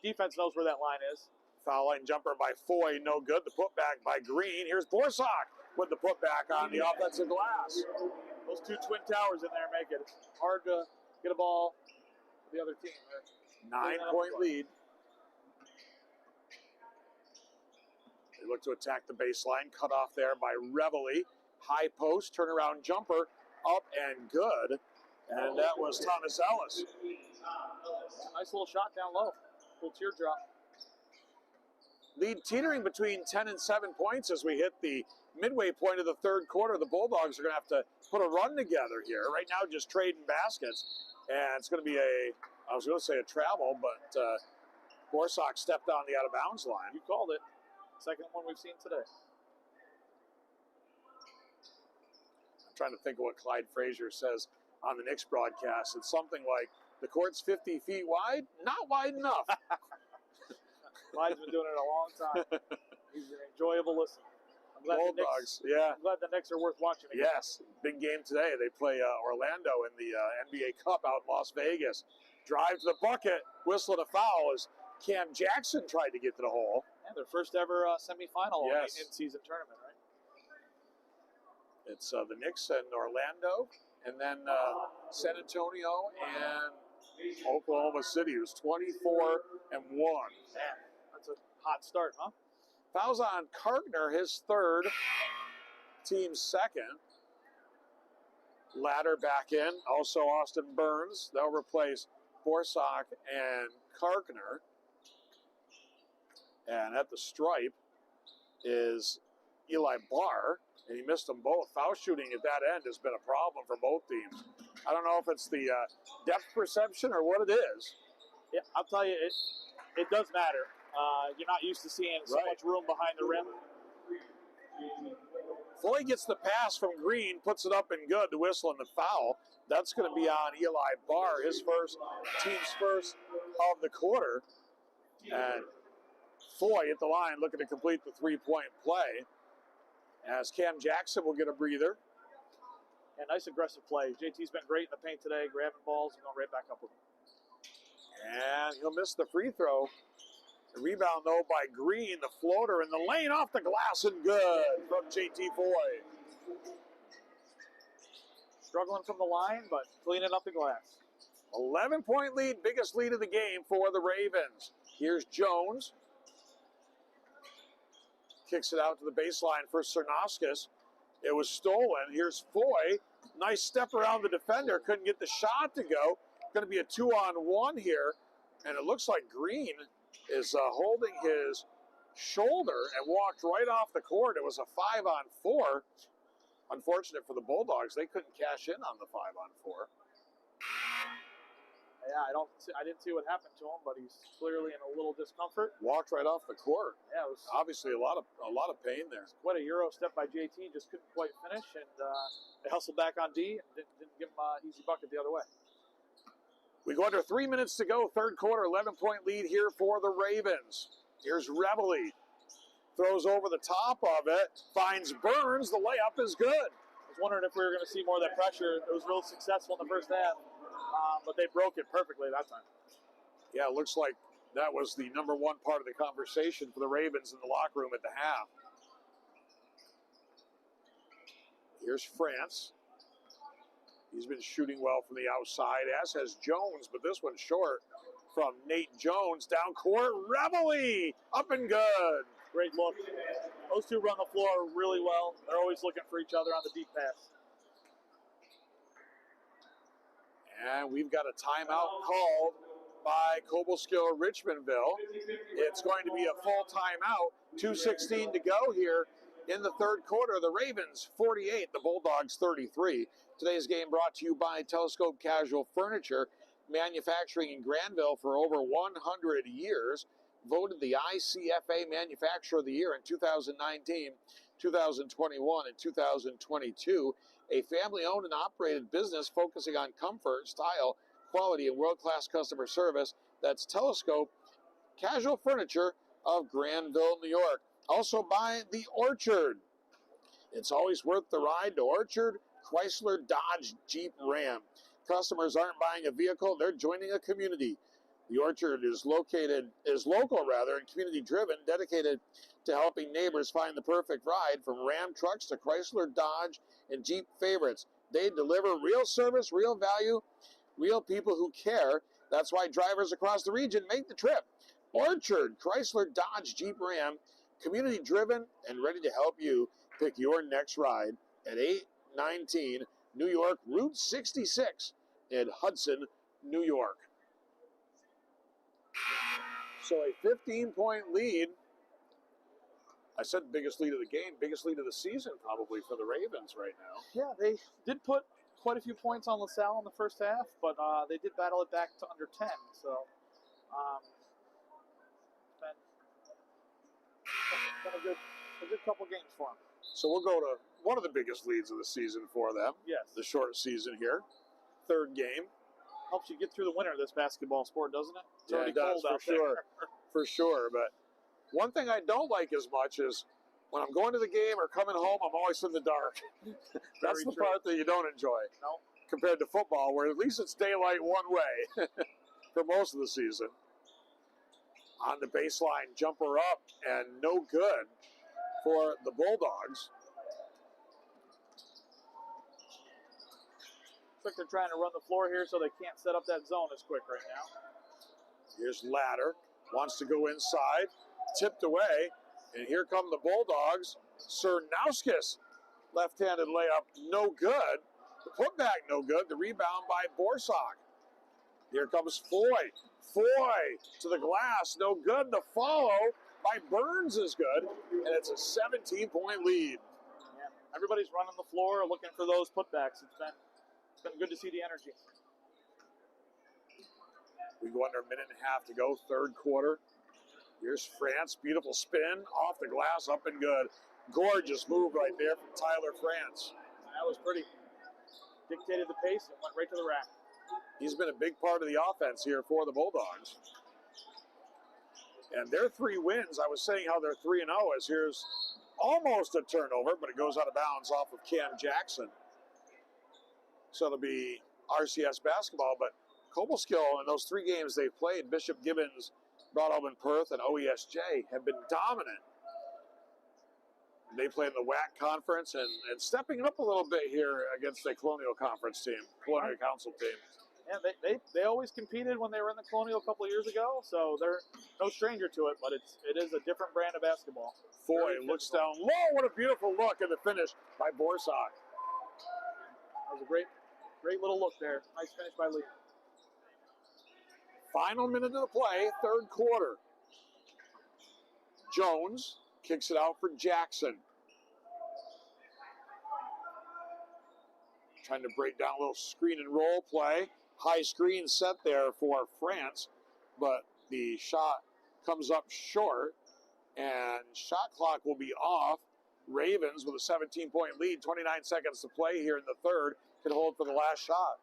defense knows where that line is. Foul line jumper by Foy, no good. The putback by Green. Here's Borsak with the putback on the offensive glass. Those 2 twin towers in there make it hard to get a ball to the other team. 9-point lead. They look to attack the baseline. Cut off there by Reveille. High post, turnaround jumper, up and good. And that was Thomas Ellis. Nice little shot down low. Little teardrop. Lead teetering between 10 and 7 points as we hit the midway point of the third quarter. The Bulldogs are going to have to put a run together here. Right now, just trading baskets. And it's going to be I was going to say a travel, but Borsak stepped on the out-of-bounds line. You called it. Second one we've seen today. I'm trying to think of what Clyde Frazier says on the Knicks broadcast. It's something like, the court's 50 feet wide, not wide enough. Clyde's been doing it a long time. He's an enjoyable listen. I'm glad Bulldogs, yeah. I'm glad the Knicks are worth watching again. Yes, big game today. They play Orlando in the NBA Cup out in Las Vegas. Drive to the bucket, whistle to foul as Cam Jackson tried to get to the hole. Yeah, their first ever semifinal Yes. in-season tournament, right? It's the Knicks and Orlando, and then San Antonio and Oklahoma City, who's 24-1. Man, that's a hot start, huh? Fouls on Kartner, his third, team's second. Ladder back in, also Austin Burns. They'll replace Borsak and Kartner. And at the stripe is Eli Barr, and he missed them both. Foul shooting at that end has been a problem for both teams. I don't know if it's the depth perception or what it is. Yeah, I'll tell you, it does matter. You're not used to seeing so Right. much room behind the rim. Floyd gets the pass from Green, puts it up and good, the whistle and the foul. That's going to be on Eli Barr, his first, team's first of the quarter. And Foy at the line looking to complete the three-point play as Cam Jackson will get a breather. And nice aggressive play. JT's been great in the paint today, grabbing balls and going right back up with them. And he'll miss the free throw. The rebound, though, by Green, the floater in the lane off the glass and good from JT Foy. Struggling from the line, but cleaning up the glass. 11-point lead, biggest lead of the game for the Ravens. Here's Jones. Kicks it out to the baseline for Cernoskis. It was stolen. Here's Foy. Nice step around the defender. Couldn't get the shot to go. Going to be a 2-on-1 here. And it looks like Green is holding his shoulder and walked right off the court. It was a 5-on-4. Unfortunate for the Bulldogs. They couldn't cash in on the 5-on-4. Yeah, I didn't see what happened to him, but he's clearly in a little discomfort. Walked right off the court. Yeah, it was Obviously a lot of pain there. quite a Euro step by JT, just couldn't quite finish, and they hustled back on D and didn't give him an easy bucket the other way. We go under 3 minutes to go. Third quarter, 11-point lead here for the Ravens. Here's Reveille. Throws over the top of it. Finds Burns. The layup is good. I was wondering if we were going to see more of that pressure. It was real successful in the first half, but they broke it perfectly that time. Yeah, it looks like that was the number one part of the conversation for the Ravens in the locker room at the half. Here's France. He's been shooting well from the outside, as has Jones, but this one's short from Nate Jones. Down court, Reveille, up and good. Great look. Those two run the floor really well. They're always looking for each other on the deep pass. And we've got a timeout called by Cobleskill-Richmondville. It's going to be a full timeout. 2:16 to go here in the third quarter. The Ravens 48, the Bulldogs 33. Today's game brought to you by Telescope Casual Furniture, manufacturing in Granville for over 100 years. Voted the ICFA Manufacturer of the Year in 2019, 2021, and 2022. A family-owned and operated business focusing on comfort, style, quality, and world-class customer service. That's Telescope Casual Furniture of Granville, New York. Also by The Orchard. It's always worth the ride to Orchard, Chrysler, Dodge, Jeep, Ram. Customers aren't buying a vehicle, they're joining a community. The Orchard is local and community driven, dedicated to helping neighbors find the perfect ride, from Ram trucks to Chrysler, Dodge, and Jeep favorites. They deliver real service, real value, real people who care. That's why drivers across the region make the trip. Orchard, Chrysler, Dodge, Jeep, Ram, community driven and ready to help you pick your next ride at 819 New York Route 66 in Hudson, New York. So a 15-point lead. I said biggest lead of the game, biggest lead of the season probably for the Ravens right now. Yeah, they did put quite a few points on LaSalle in the first half, but they did battle it back to under 10. So been a good couple games for them. So we'll go to one of the biggest leads of the season for them. Yes. The short season here. Third game. Helps you get through the winter of this basketball sport, doesn't it? It's Yeah, already it does, cold out for sure. there. For sure. But one thing I don't like as much is when I'm going to the game or coming home, I'm always in the dark. That's Very the true. part that you don't enjoy. No. Compared to football, where at least it's daylight one way for most of the season. On the baseline, jumper up, and no good for the Bulldogs. Looks like they're trying to run the floor here so they can't set up that zone as quick right now. Here's Ladder, wants to go inside, tipped away, and here come the Bulldogs. Cernauskis, left-handed layup, no good. The putback, no good. The rebound by Borsak. Here comes Foy. Foy to the glass, no good. The follow by Burns is good, and it's a 17-point lead. Yeah, everybody's running the floor looking for those putbacks. It's been good to see the energy. We go under a minute and a half to go, third quarter. Here's France, beautiful spin, off the glass, up and good. Gorgeous move right there from Tyler France. That was pretty. Dictated the pace and went right to the rack. He's been a big part of the offense here for the Bulldogs. And their 3 wins, I was saying how they're 3-0, as here's almost a turnover, but it goes out of bounds off of Cam Jackson. So it'll be RCS basketball, but Cobleskill in those 3 games they've played, Bishop Gibbons, Broadalbin Perth, and OESJ, have been dominant. They play in the WAC conference and stepping up a little bit here against the Colonial Conference team, Colonial Council team. Yeah, they always competed when they were in the Colonial a couple of years ago, so they're no stranger to it, but it is a different brand of basketball. Foy looks down low. What a beautiful look in the finish by Borsak. That was a great little look there. Nice finish by Lee. Final minute of the play, third quarter. Jones kicks it out for Jackson. Trying to break down a little screen and roll play. High screen set there for France, but the shot comes up short, and shot clock will be off. Ravens with a 17-point lead, 29 seconds to play here in the third, can hold for the last shot.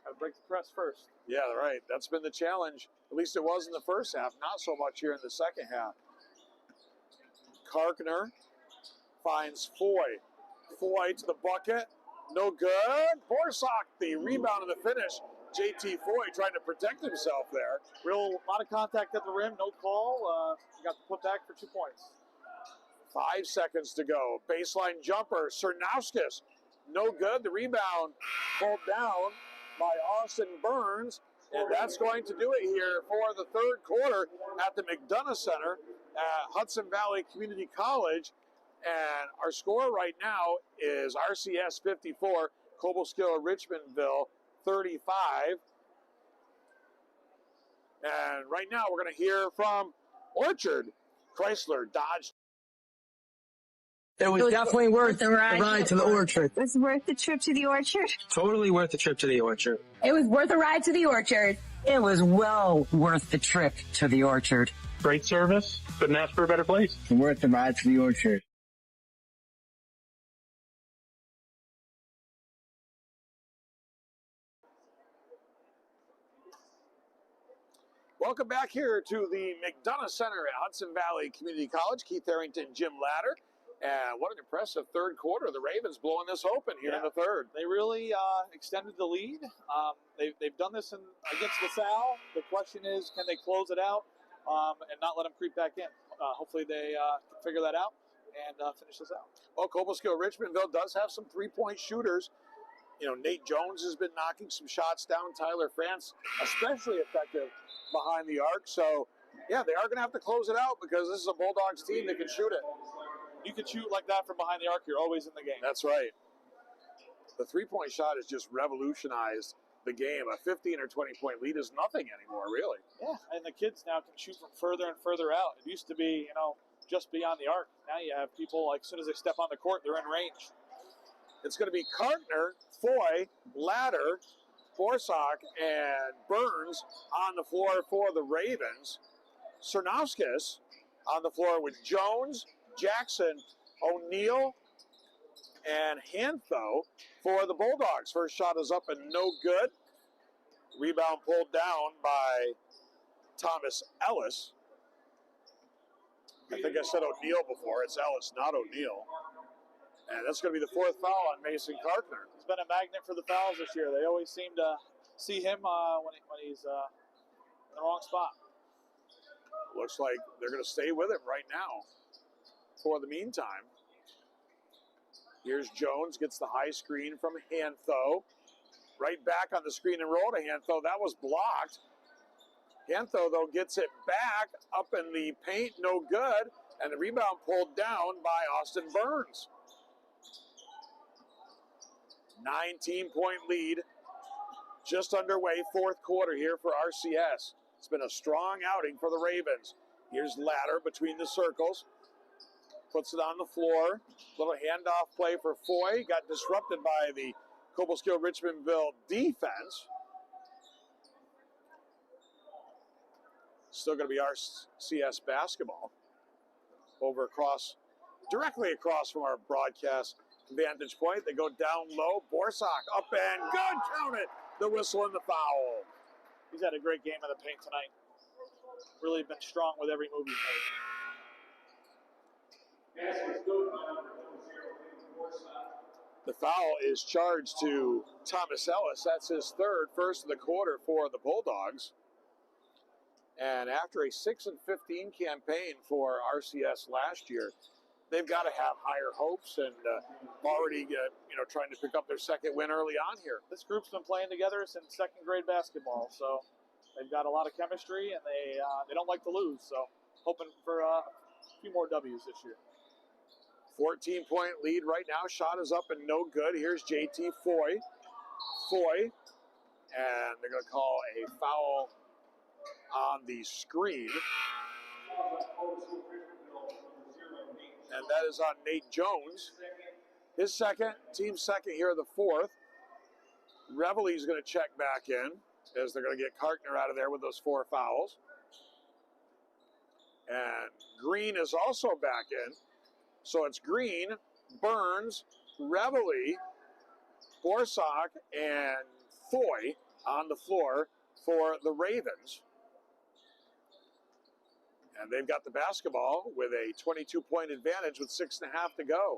Got to break the press first. Yeah, right. That's been the challenge. At least it was in the first half, not so much here in the second half. Karkner finds Foy. Foy to the bucket. No good. Borsak, the rebound and the finish. JT Foy trying to protect himself there. Lot of contact at the rim, no call. Got the putback for 2 points. 5 seconds to go. Baseline jumper. Cernauskis. No good. The rebound pulled down by Austin Burns. And that's going to do it here for the third quarter at the McDonough Center at Hudson Valley Community College. And our score right now is RCS 54, Cobleskill-Richmondville 35. And right now we're going to hear from Orchard, Chrysler, Dodge, It was definitely worth the ride to the orchard. It was worth the trip to the orchard. Totally worth the trip to the orchard. It was worth a ride to the orchard. It was well worth the trip to the orchard. Great service. Couldn't ask for a better place. Worth the ride to the orchard. Welcome back here to the McDonough Center at Hudson Valley Community College. Keith Harrington, Jim Latter. And what an impressive third quarter. The Ravens blowing this open here in the third. They really extended the lead. They've done this against LaSalle. The question is, can they close it out and not let them creep back in? Hopefully they can figure that out and finish this out. Well, Cobleskill-Richmondville does have some three-point shooters. You know, Nate Jones has been knocking some shots down. Tyler France, especially effective behind the arc. So, yeah, they are going to have to close it out because this is a Bulldogs team that can shoot it. You can shoot like that from behind the arc, you're always in the game. That's right. The three-point shot has just revolutionized the game. A 15 or 20-point lead is nothing anymore, really. Yeah, and the kids now can shoot from further and further out. It used to be, just beyond the arc. Now you have people, like, as soon as they step on the court, they're in range. It's going to be Kartner, Foy, Latter, Borsak, and Burns on the floor for the Ravens. Cernovskis on the floor with Jones, Jackson, O'Neal, and Hantho for the Bulldogs. First shot is up and no good. Rebound pulled down by Thomas Ellis. I think I said O'Neal before. It's Ellis, not O'Neal. And that's going to be the fourth foul on Mason Kartner. He's been a magnet for the fouls this year. They always seem to see him when he's in the wrong spot. Looks like they're going to stay with him right now for the meantime. Here's Jones, gets the high screen from Hantho. Right back on the screen and roll to Hantho. That was blocked. Hantho, though, gets it back up in the paint, no good. And the rebound pulled down by Austin Burns. 19-point lead, just underway, fourth quarter here for RCS. It's been a strong outing for the Ravens. Here's Latter between the circles. Puts it on the floor. Little handoff play for Foy. Got disrupted by the Cobleskill-Richmondville defense. Still going to be RCS basketball. Directly across from our broadcast vantage point. They go down low. Borsak up and good. Count it. The whistle and the foul. He's had a great game in the paint tonight. Really been strong with every move he's made. The foul is charged to Thomas Ellis. That's his third, first of the quarter for the Bulldogs. And after a 6-15 campaign for RCS last year, they've got to have higher hopes and already trying to pick up their second win early on here. This group's been playing together since second grade basketball, so they've got a lot of chemistry and they don't like to lose. So hoping for a few more W's this year. 14-point lead right now. Shot is up and no good. Here's JT Foy. And they're going to call a foul on the screen. And that is on Nate Jones. His second, team second here, the fourth. Reveille's going to check back in as they're going to get Kartner out of there with those 4 fouls. And Green is also back in. So it's Green, Burns, Reveille, Borsak, and Foy on the floor for the Ravens. And they've got the basketball with a 22-point advantage with 6.5 to go.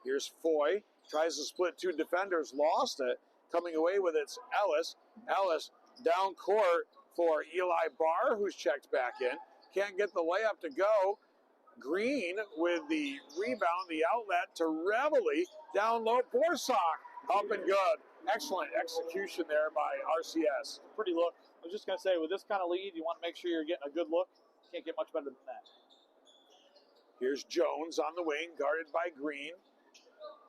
Here's Foy, tries to split 2 defenders, lost it. Coming away with it's Ellis. Ellis down court for Eli Barr, who's checked back in. Can't get the layup to go. Green with the rebound, the outlet to Reveille. Down low, Borsak, up and good. Excellent execution there by RCS. Pretty look. I was just going to say, with this kind of lead, you want to make sure you're getting a good look. Can't get much better than that. Here's Jones on the wing, guarded by Green.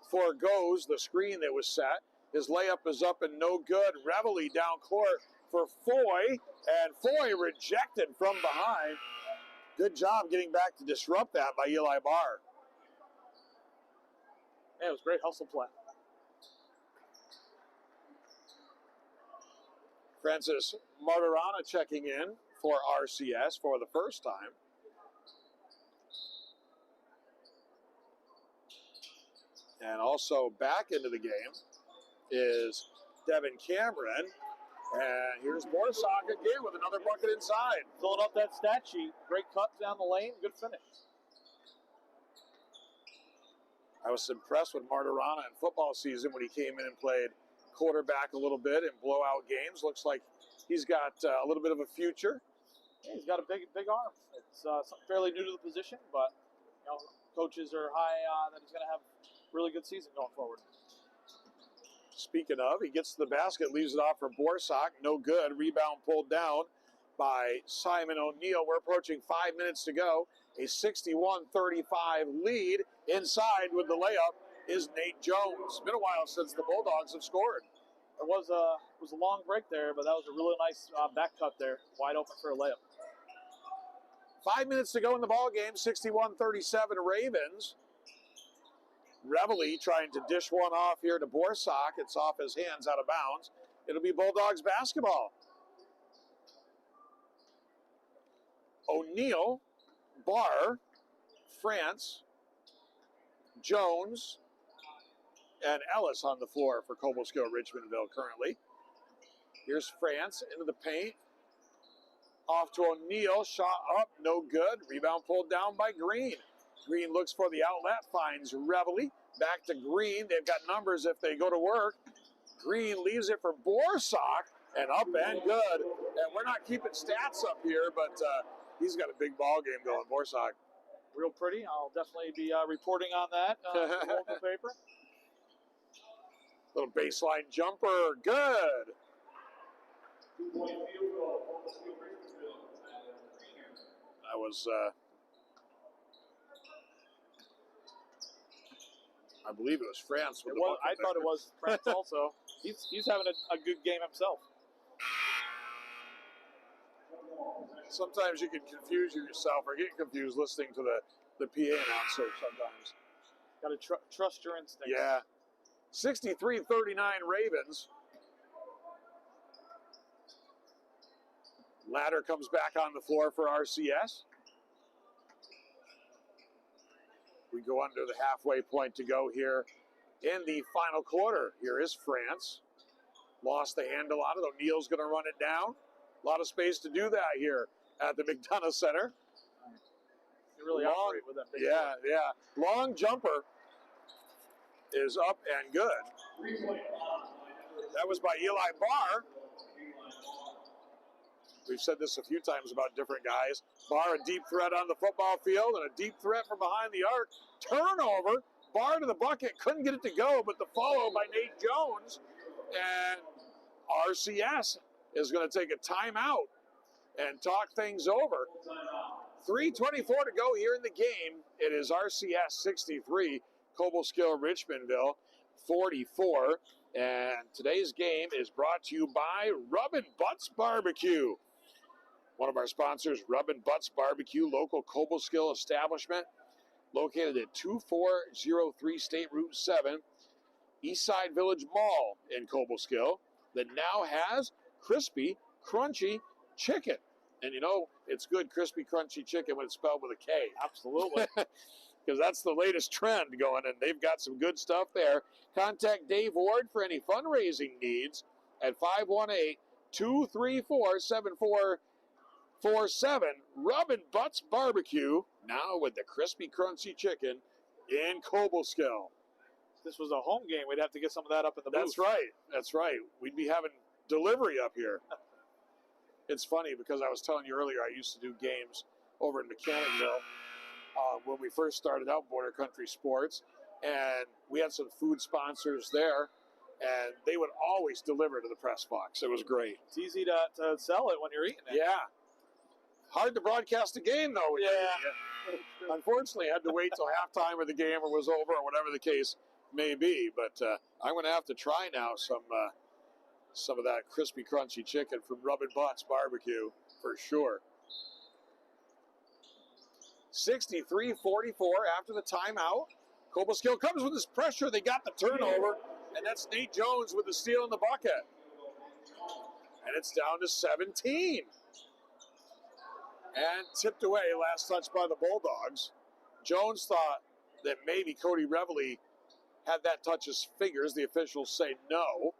Forgoes the screen that was set. His layup is up and no good. Reveille down court for Foy, and Foy rejected from behind. Good job getting back to disrupt that by Eli Barr. Yeah, it was great hustle play. Francis Martirana checking in for RCS for the first time. And also back into the game is Devin Cameron. And here's Borsak again with another bucket inside. Filling up that stat sheet. Great cut down the lane. Good finish. I was impressed with Martirana in football season when he came in and played quarterback a little bit in blowout games. Looks like he's got a little bit of a future. Yeah, he's got a big arm. It's something fairly new to the position, but you know, coaches are high that he's going to have a really good season going forward. Speaking of, he gets to the basket, leaves it off for Borsak. No good. Rebound pulled down by Simon O'Neill. We're approaching 5 minutes to go. A 61-35 lead. Inside with the layup is Nate Jones. Been a while since the Bulldogs have scored. It was a long break there, but that was a really nice back cut there. Wide open for a layup. 5 minutes to go in the ball game. 61-37 Ravens. Reveille trying to dish one off here to Borsak. It's off his hands, out of bounds. It'll be Bulldogs basketball. O'Neill, Barr, France, Jones, and Ellis on the floor for Cobleskill-Richmondville currently. Here's France into the paint. Off to O'Neill, shot up, no good. Rebound pulled down by Green. Green looks for the outlet, finds Reveille. Back to Green. They've got numbers if they go to work. Green leaves it for Borsak, and up and good. And we're not keeping stats up here, but he's got a big ball game going, Borsak. Real pretty. I'll definitely be reporting on that in the local paper. Little baseline jumper, good. 2-point field goal, Cobleskill-Richmondville. That was, I believe it was France. With I thought it was France also. He's having a good game himself. Sometimes you can confuse yourself or get confused listening to the PA announcer sometimes. Got to trust your instincts. Yeah. 63-39 Ravens. Ladder comes back on the floor for RCS. We go under the halfway point to go here in the final quarter. Here is France. Lost the handle on it. O'Neill's going to run it down. A lot of space to do that here at the McDonough Center. You really operate with that big yeah. Long jumper is up and good. That was by Eli Barr. We've said this a few times about different guys. Barr, a deep threat on the football field and a deep threat from behind the arc. Turnover. Barr to the bucket. Couldn't get it to go, but the follow by Nate Jones. And RCS is going to take a timeout and talk things over. 3:24 to go here in the game. It is RCS 63, Cobleskill-Richmondville 44. And today's game is brought to you by Rub & Butts Barbecue. One of our sponsors, Rub & Butts Barbecue, local Cobleskill establishment, located at 2403 State Route 7, Eastside Village Mall in Cobleskill, that now has crispy, crunchy chicken. And you know, it's good crispy, crunchy chicken when it's spelled with a K. Absolutely. Because that's the latest trend going, and they've got some good stuff there. Contact Dave Ward for any fundraising needs at 518-234-7447. Rub & Butts Barbecue, now with the crispy, crunchy chicken in Cobleskill. If this was a home game, we'd have to get some of that up in the booth. That's right. We'd be having delivery up here. It's funny because I was telling you earlier, I used to do games over in Mechanicville when we first started out Border Country Sports, and we had some food sponsors there, and they would always deliver to the press box. It was great. It's easy to sell it when you're eating it. Yeah. Hard to broadcast a game, though. Unfortunately, I had to wait till halftime or the game was over or whatever the case may be. But I'm going to have to try now some of that crispy, crunchy chicken from Rub & Butts Barbecue for sure. 63-44 after the timeout. Cobleskill comes with his pressure. They got the turnover, and that's Nate Jones with the steal in the bucket. And it's down to 17. And tipped away, last touch by the Bulldogs. Jones thought that maybe Cody Reveille had that touch his fingers. The officials say no.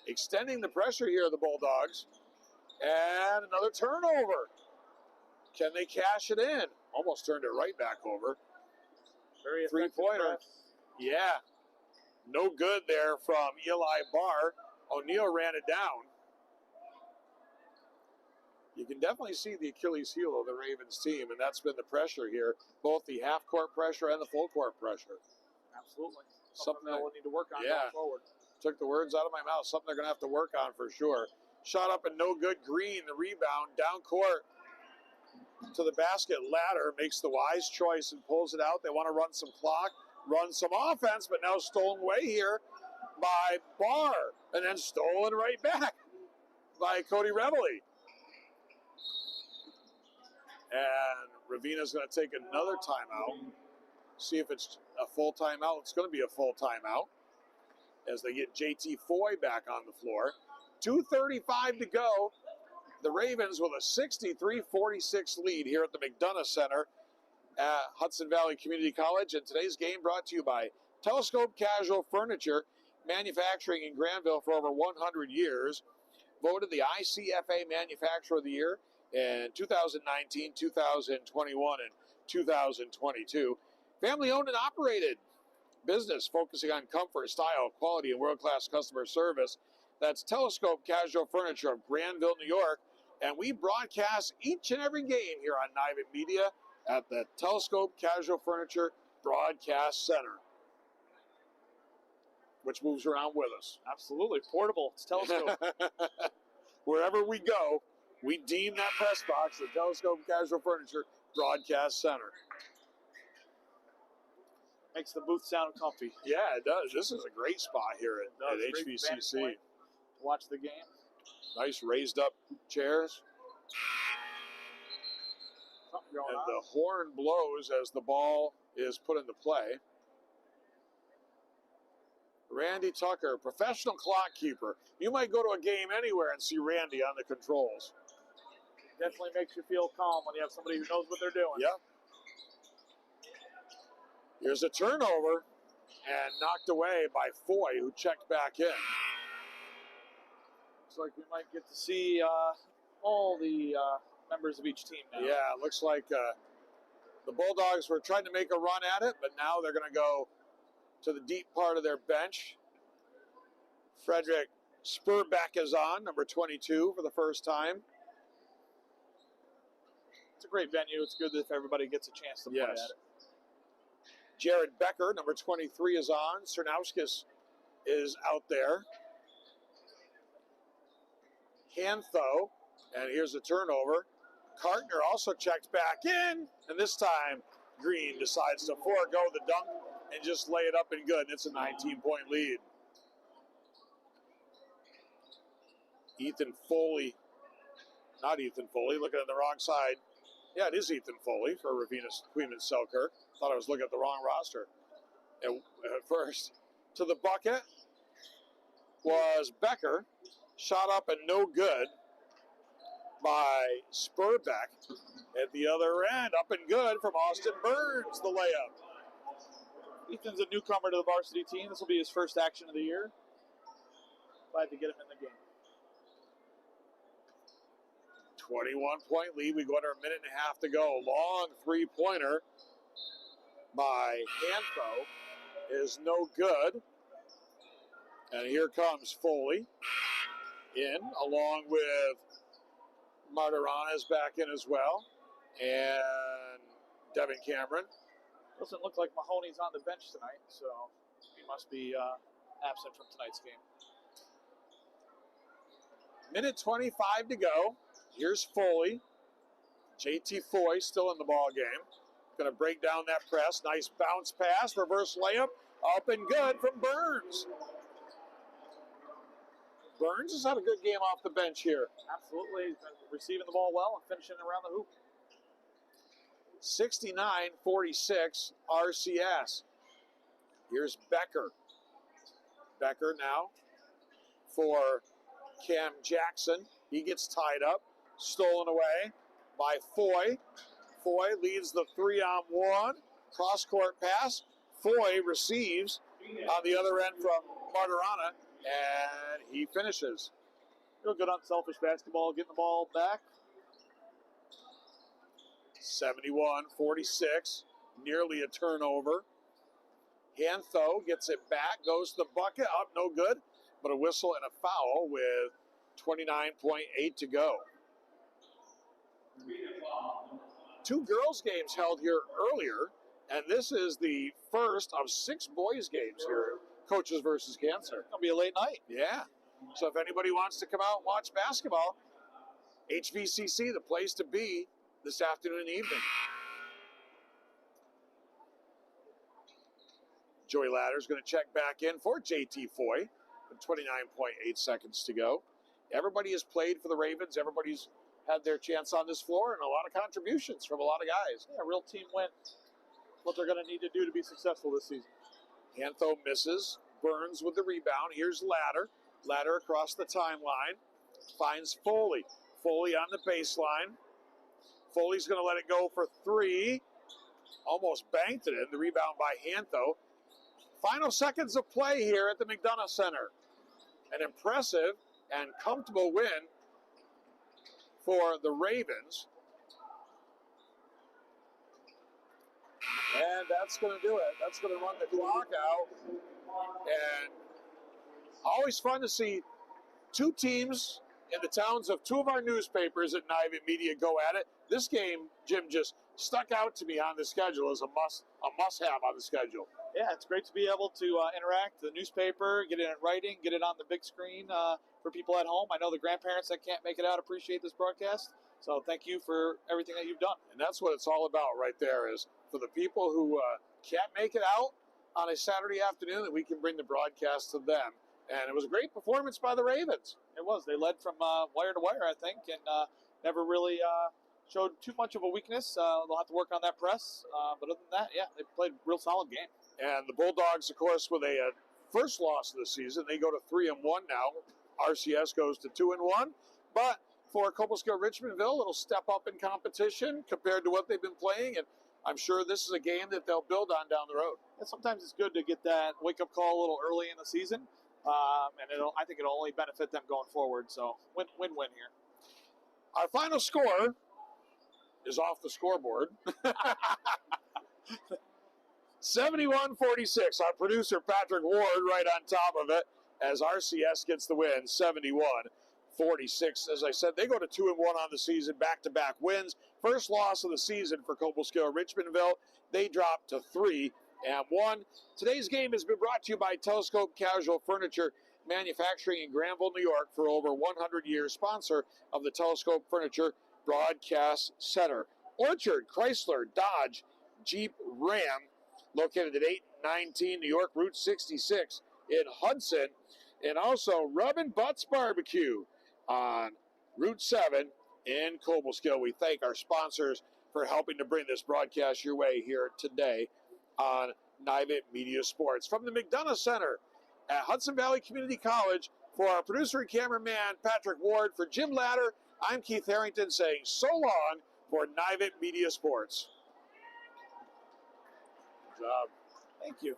Extending the pressure here, the Bulldogs. And another turnover. Can they cash it in? Almost turned it right back over. Very Three-pointer. Yeah. No good there from Eli Barr. O'Neal ran it down. You can definitely see the Achilles heel of the Ravens team, and that's been the pressure here, both the half-court pressure and the full-court pressure. Absolutely. Something that we'll need to work on going forward. Took the words out of my mouth. Something they're going to have to work on for sure. Shot up and no good. Green, the rebound, down court to the basket. Ladder makes the wise choice and pulls it out. They want to run some clock, run some offense, but now stolen away here by Barr, and then stolen right back by Cody Reveille. And Ravena's going to take another timeout. See if it's a full timeout. It's going to be a full timeout as they get JT Foy back on the floor. 2:35 to go. The Ravens with a 63-46 lead here at the McDonough Center at Hudson Valley Community College. And today's game brought to you by Telescope Casual Furniture, manufacturing in Granville for over 100 years. Voted the ICFA Manufacturer of the Year in 2019, 2021, and 2022. Family owned and operated business focusing on comfort, style, quality, and world-class customer service. That's Telescope Casual Furniture of Granville, New York. And we broadcast each and every game here on Nivett Media at the Telescope Casual Furniture Broadcast Center, which moves around with us. Absolutely. Portable. It's Telescope. Wherever we go, we deem that press box the Telescope Casual Furniture Broadcast Center. Makes the booth sound comfy. Yeah, it does. This is a great spot here at HVCC. Watch the game. Nice raised up chairs. Something going and on. The horn blows as the ball is put into play. Randy Tucker, professional clock keeper. You might go to a game anywhere and see Randy on the controls. Definitely makes you feel calm when you have somebody who knows what they're doing. Yep. Here's a turnover and knocked away by Foy, who checked back in. Looks like we might get to see all the members of each team now. Yeah, it looks like the Bulldogs were trying to make a run at it, but now they're going to go to the deep part of their bench. Frederick Spurbeck is on, number 22 for the first time. It's a great venue. It's good if everybody gets a chance to play at it. Jared Becker, number 23, is on. Cernauskis is out there. Hantho, and here's a turnover. Cartner also checked back in, and this time Green decides to forego the dunk and just lay it up and good. And it's a 19-point lead. Ethan Foley, not Ethan Foley, looking at the wrong side. Yeah, it is Ethan Foley for Ravena-Coeymans-Selkirk. Thought I was looking at the wrong roster. And first to the bucket was Becker. Shot up and no good by Spurbeck. At the other end, up and good from Austin Burns, the layup. Ethan's a newcomer to the varsity team. This will be his first action of the year. Glad to get him in the game. 21-point lead. We go under a minute and a half to go. Long three-pointer by Hantho is no good. And here comes Foley in, along with Martirana's back in as well. And Devin Cameron. Doesn't look like Mahoney's on the bench tonight, so he must be absent from tonight's game. Minute 25 to go. Here's Foley. JT Foy still in the ball game. Going to break down that press. Nice bounce pass. Reverse layup. Up and good from Burns. Burns has had a good game off the bench here. Absolutely. He's been receiving the ball well and finishing around the hoop. 69-46 RCS. Here's Becker. Becker now for Cam Jackson. He gets tied up, stolen away by Foy. Foy leads the 3-on-1. Cross-court pass. Foy receives on the other end from Martirana, and he finishes. Real good unselfish basketball, getting the ball back. 71-46, nearly a turnover. Hantho gets it back, goes to the bucket, up no good, but a whistle and a foul with 29.8 to go. 2 girls' games held here earlier, and this is the first of 6 boys' games here, Coaches versus Cancer. It'll be a late night. Yeah. So if anybody wants to come out and watch basketball, HVCC, the place to be this afternoon and evening. Joey Ladder's going to check back in for JT Foy with 29.8 seconds to go. Everybody has played for the Ravens. Everybody's had their chance on this floor, and a lot of contributions from a lot of guys. Yeah, real team win. What they're going to need to do to be successful this season. Hantho misses. Burns with the rebound. Here's Ladder. Ladder across the timeline. Finds Foley. Foley on the baseline. Foley's going to let it go for 3. Almost banked it in. The rebound by Hantho. Final seconds of play here at the McDonough Center. An impressive and comfortable win for the Ravens. And that's going to do it. That's going to run the clock out. And always fun to see 2 teams in the towns of 2 of our newspapers at Nivett Media go at it. This game, Jim, just stuck out to me on the schedule as a must-have on the schedule. Yeah, it's great to be able to interact with the newspaper, get it in writing, get it on the big screen for people at home. I know the grandparents that can't make it out appreciate this broadcast, so thank you for everything that you've done. And that's what it's all about right there, is for the people who can't make it out on a Saturday afternoon, that we can bring the broadcast to them. And it was a great performance by the Ravens. It was. They led from wire to wire, I think, and never really showed too much of a weakness. They'll have to work on that press. But other than that, yeah, they played a real solid game. And the Bulldogs, of course, with a first loss of the season, they go to 3-1 now. RCS goes to 2-1. But for Cobleskill-Richmondville, it'll step up in competition compared to what they've been playing. And I'm sure this is a game that they'll build on down the road. And sometimes it's good to get that wake-up call a little early in the season. And I think it'll only benefit them going forward. So win-win here. Our final score is off the scoreboard. 71-46. Our producer, Patrick Ward, right on top of it as RCS gets the win, 71-46. As I said, they go to 2-1 on the season, back-to-back wins. First loss of the season for Cobleskill-Richmondville. They drop to 3-1. Today's game has been brought to you by Telescope Casual Furniture Manufacturing in Granville, New York, for over 100 years, sponsor of the Telescope Furniture Broadcast Center. Orchard, Chrysler, Dodge, Jeep, Ram, located at 819 New York Route 66 in Hudson, and also Rub and Butts Barbecue on Route 7 in Cobleskill. We thank our sponsors for helping to bring this broadcast your way here today on Nivett Media Sports. From the McDonough Center at Hudson Valley Community College, for our producer and cameraman, Patrick Ward, for Jim Ladder, I'm Keith Harrington saying so long for Nivett Media Sports. Good job. Thank you.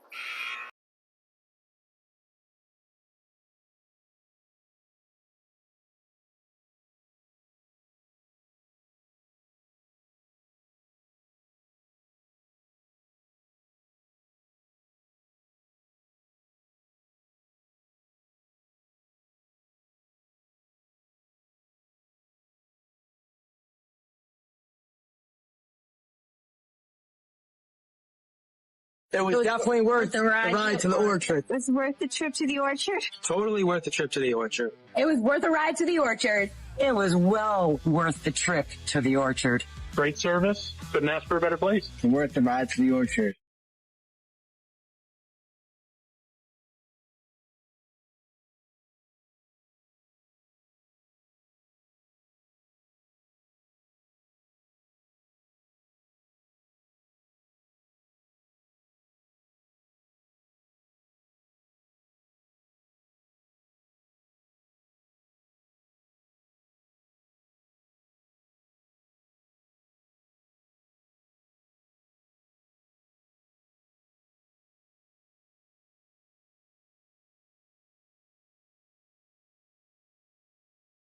It was definitely worth the ride to the orchard. It was worth the trip to the orchard. Totally worth the trip to the orchard. It was worth a ride to the orchard. It was well worth the trip to the orchard. Great service. Couldn't ask for a better place. Worth the ride to the orchard.